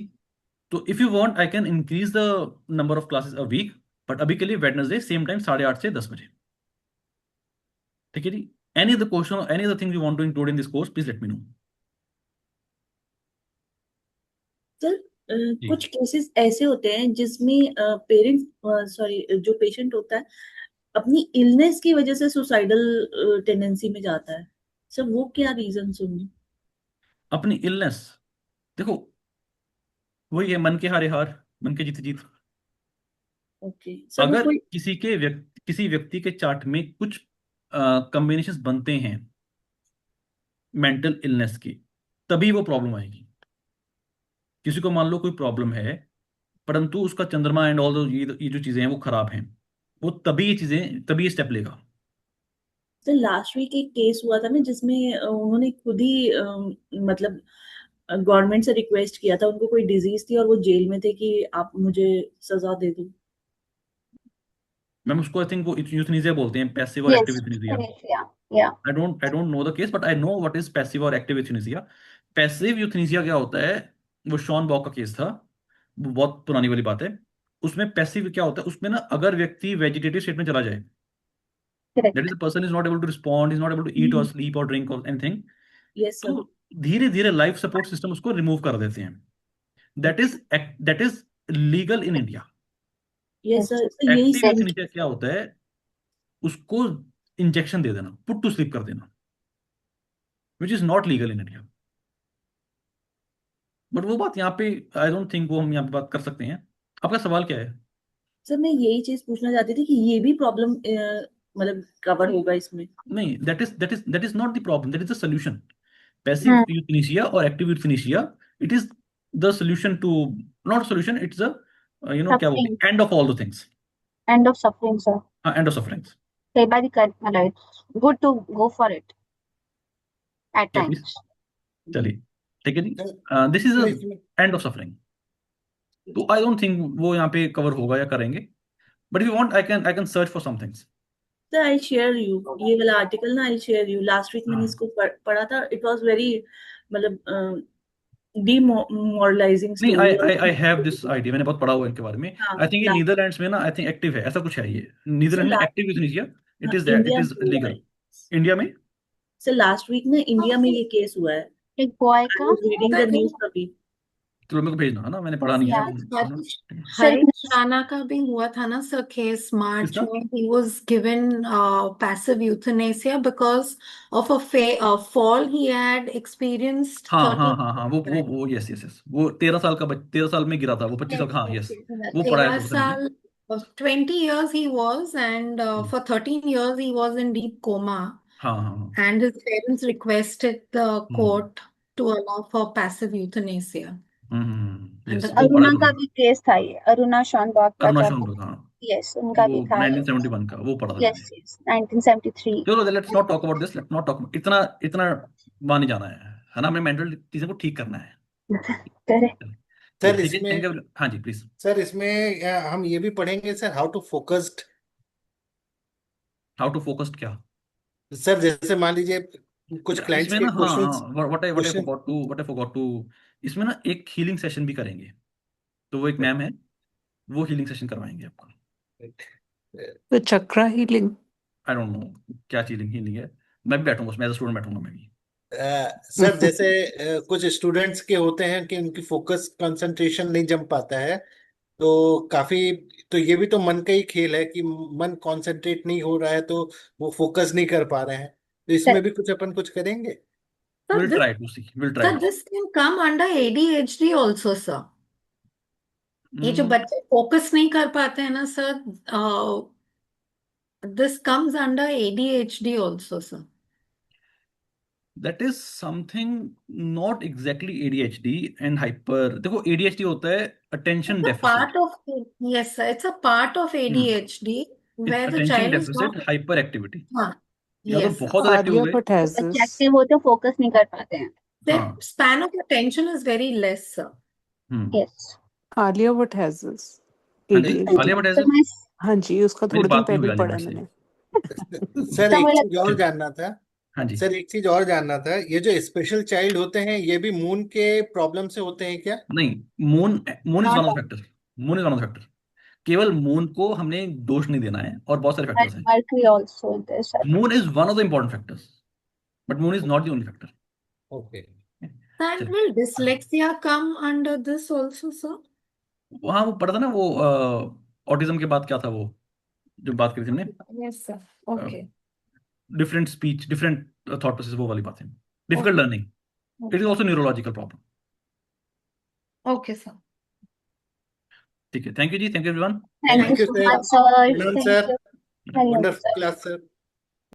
तो if you want I can increase the number of classes a week, but अभी के लिए वेडनेसडे सेम टाइम 8:30 से 10 बजे, ठीक है जी? Any other question, any other thing you want to include in this course, please let me know. Sir, जी, कुछ केसेस ऐसे होते हैं जिसमें पेरेंट्स, सॉरी, जो पेशेंट होता है अपनी इलनेस की वजह से सुसाइडल टेंडेंसी में जाता है। सर वो क्या रीजन होंगे? अपनी इलनेस, देखो वही है, मन के हारे हार, मन के जीते जीत। ओके सर, वो अगर कोई किसी व्यक्ति के चार्ट में कुछ कॉम्बिनेशंस बनते हैं मेंटल इलनेस के, तभी वो प्रॉब्लम आएगी। किसी को मान लो कोई प्रॉब्लम है, परंतु उसका चंद्रमा एंड ऑल ये जो चीजें हैं वो खराब हैं, वो तभी ये चीजें, तभी ये स्टेप लेगा। सर लास्ट वीक एक केस हुआ था ना जिसमें उन्होंने खुद ही मतलब गवर्नमेंट से रिक्वेस्ट किया था, उनको कोई डिजीज थी और वो जेल में थे कि आप मुझे सजा दे दो। मैम उसको आई थिंक वो यूथनेसिया बोलते हैं, पैसिव और active yes, euthanasia. Yeah I don't know the case, but I know what is passive और एक्टिव यूथनेसिया। पैसिव यूथनेसिया क्या होता है? वो शॉन बॉक का केस था, वो बहुत पुरानी वाली बात है। उसमें पैसिव क्या होता है, उसमें ना अगर व्यक्ति वेजिटेटिव स्टेट में चला जाए, that is correct. The person is not able to respond, is not able to eat और स्लीप और ड्रिंक और एनीथिंग, यस सर। तो धीरे धीरे लाइफ सपोर्ट सिस्टम उसको रिमूव कर देते हैं। That is legal in India. Yes sir, तो यही एक्टिव सुन। यूथनेसिया क्या होता है? उसको इंजेक्शन दे देना, पुट टू स्लीप कर देना, which is not legal in India. But वो बात यहाँ पे आई डोंट थिंक वो हम यहाँ पे बात कर सकते हैं। आपका सवाल क्या है? सर मैं यही चीज पूछना चाहती थी कि ये भी प्रॉब्लम मतलब कवर होगा इसमें? नहीं, that is not the problem, that is the solution. Passive hmm, euthanasia और active euthanasia, it is the solution to, not solution, it's a क्या सफरिंग, बोलते हैं, end of all the things. End of suffering sir. हाँ, end of sufferings. कई बार मतलब it's good to go for it at क्या please? Times. चलिए, ठीक है जी, sir this is sir a इसमें एंड ऑफ सफरिंग। तो आई डोंट थिंक वो यहाँ पे कवर होगा या करेंगे, but if you want I can search for some things. Sir I share you ये वाला आर्टिकल ना, I share you. Last week मैंने हाँ, इसको पढ़ा था। इट वाज वेरी मतलब डीमोरलाइजिंग नहीं, I story. I I have this idea, मैंने बहुत पढ़ा हुआ है इनके बारे में। हाँ आई थिंक ये लास्ट। नीदरलैंड्स में ना, आई थिंक एक्टिव है, ऐसा कुछ है ये, सर नीदरलैंड में लास्ट एक्टिव यूथनेसिया, हाँ इट इंडिया इज में हुआ है। लीगल। इंडिया में? सर लास्ट वीक ना इंडिया में ये केस हुआ है। एक बॉय आई का, वाज रीडिंग द न्यूज तभी। चलो मेरे को भेजना है ना, मैंने पढ़ा नहीं है, या हरीश सिर्फ राणा का भी हुआ था ना सर केस मार्च किसका? में. He was given passive euthanasia because of a fall he had experienced हाँ हाँ 13 हाँ हाँ, years back. वो यस यस यस, वो 13 साल का 13 साल में गिरा था, वो 25 साल का, हाँ यस, वो पढ़ा है 13 थोड़ा सा मैंने। साल, 20 years he was, and for 13 years he was in deep coma, हाँ हाँ हाँ। and his parents requested the hmm court to allow for passive euthanasia. And yes, the वो पढ़ा अरुणा है का थोड़ा। भी केस था, ये अरुणा शॉनबॉग का अरुणा जो शौन आपको, हाँ, यस उनका वो भी था ये। 1971 का, वो पढ़ा था मैंने। Yes yes 1973। चलो let's not talk about this, let's not talk, इतना इतना वहां नहीं जाना है, है ना, हमें मेंटल चीजों को ठीक करना है। करेक्ट। सर ठीक है, इसमें थैंक यू। हाँ जी प्लीज। सर इसमें हम ये भी पढ़ेंगे sir, how to focused. How to focused क्या? सर जैसे मान लीजिए कुछ अच्छा, क्लाइंट्स इसमें के ना, हाँ क्वेश्चंस हाँ, what I question forgot to, इसमें ना एक हीलिंग सेशन भी करेंगे। तो वो एक मैम है, वो हीलिंग सेशन करवाएंगे आपको। तो चक्रा हीलिंग। आई डोंट नो क्या हीलिंग हीलिंग है। मैं भी बैठूंगा उसमें, एज स्टूडेंट बैठूंगा मैं भी। सर जैसे कुछ स्टूडेंट्स के होते हैं कि उनकी फोकस कंसंट्रेशन नहीं जम पाता है, तो काफी, तो ये भी तो मन का ही खेल है कि मन कंसंट्रेट नहीं हो रहा है तो वो फोकस नहीं कर पा रहे हैं, तो इसमें भी कुछ अपन कुछ करेंगे। Sir, will this, try to see, will try sir, to this can come under ADHD also, sir. ये जो सी। बच्चे फोकस नहीं कर पाते हैं ना sir, this comes under ADHD also, sir. That is something not exactly ADHD and hyper. देखो ADHD होता है attention It's a deficit. part of, yes, sir. It's a part of ADHD it's where the attention child is deficit not. Hyper activity. हाँ, या तो yes, sir. बहुत ज्यादा active हो आलिया गए। भट्ट तो हैज बच्चे दिस। एक्टिव होते फोकस नहीं कर पाते हैं। Their हाँ। span of attention is very less, sir. Hmm. Yes. Alia Bhatt has this हाँ जी, ADHD। आलिया भट्ट तो ऐसे। मैं हाँ जी, उसका मेरी थोड़े दिन बात नहीं हुई पहले ही आलिया पढ़ा भट्ट है से। मैंने। सर तो एक मुझे चीज और चल। जानना था। हाँ जी। सर एक चीज और जानना था, ये जो स्पेशल चाइल्ड होते हैं ये भी मून के प्रॉब्लम से होते हैं क्या? नहीं, moon moon is one not of the factor. Moon is one of the factor. केवल मून को हमने दोष नहीं देना है, और बहुत सारे फैक्टर्स हैं। Mercury also this. Moon is one of the important factors, but moon is not the only factor. Okay. And चलिए। will dyslexia come under this also, sir? वहाँ वो पढ़ा था ना, वो ऑटिज्म के बाद क्या था वो, जो बात करी थी हमने, Yes, sir. Okay. Different speech, different thought process, वो वाली बात है। Difficult Okay. Learning, it is also neurological problem. Okay, sir. ठीक है, थैंक यू जी, thank you everyone. Thank you thank you so sir. Much sir. Vinod thank sir, you. Hariom wonderful sir. Class sir.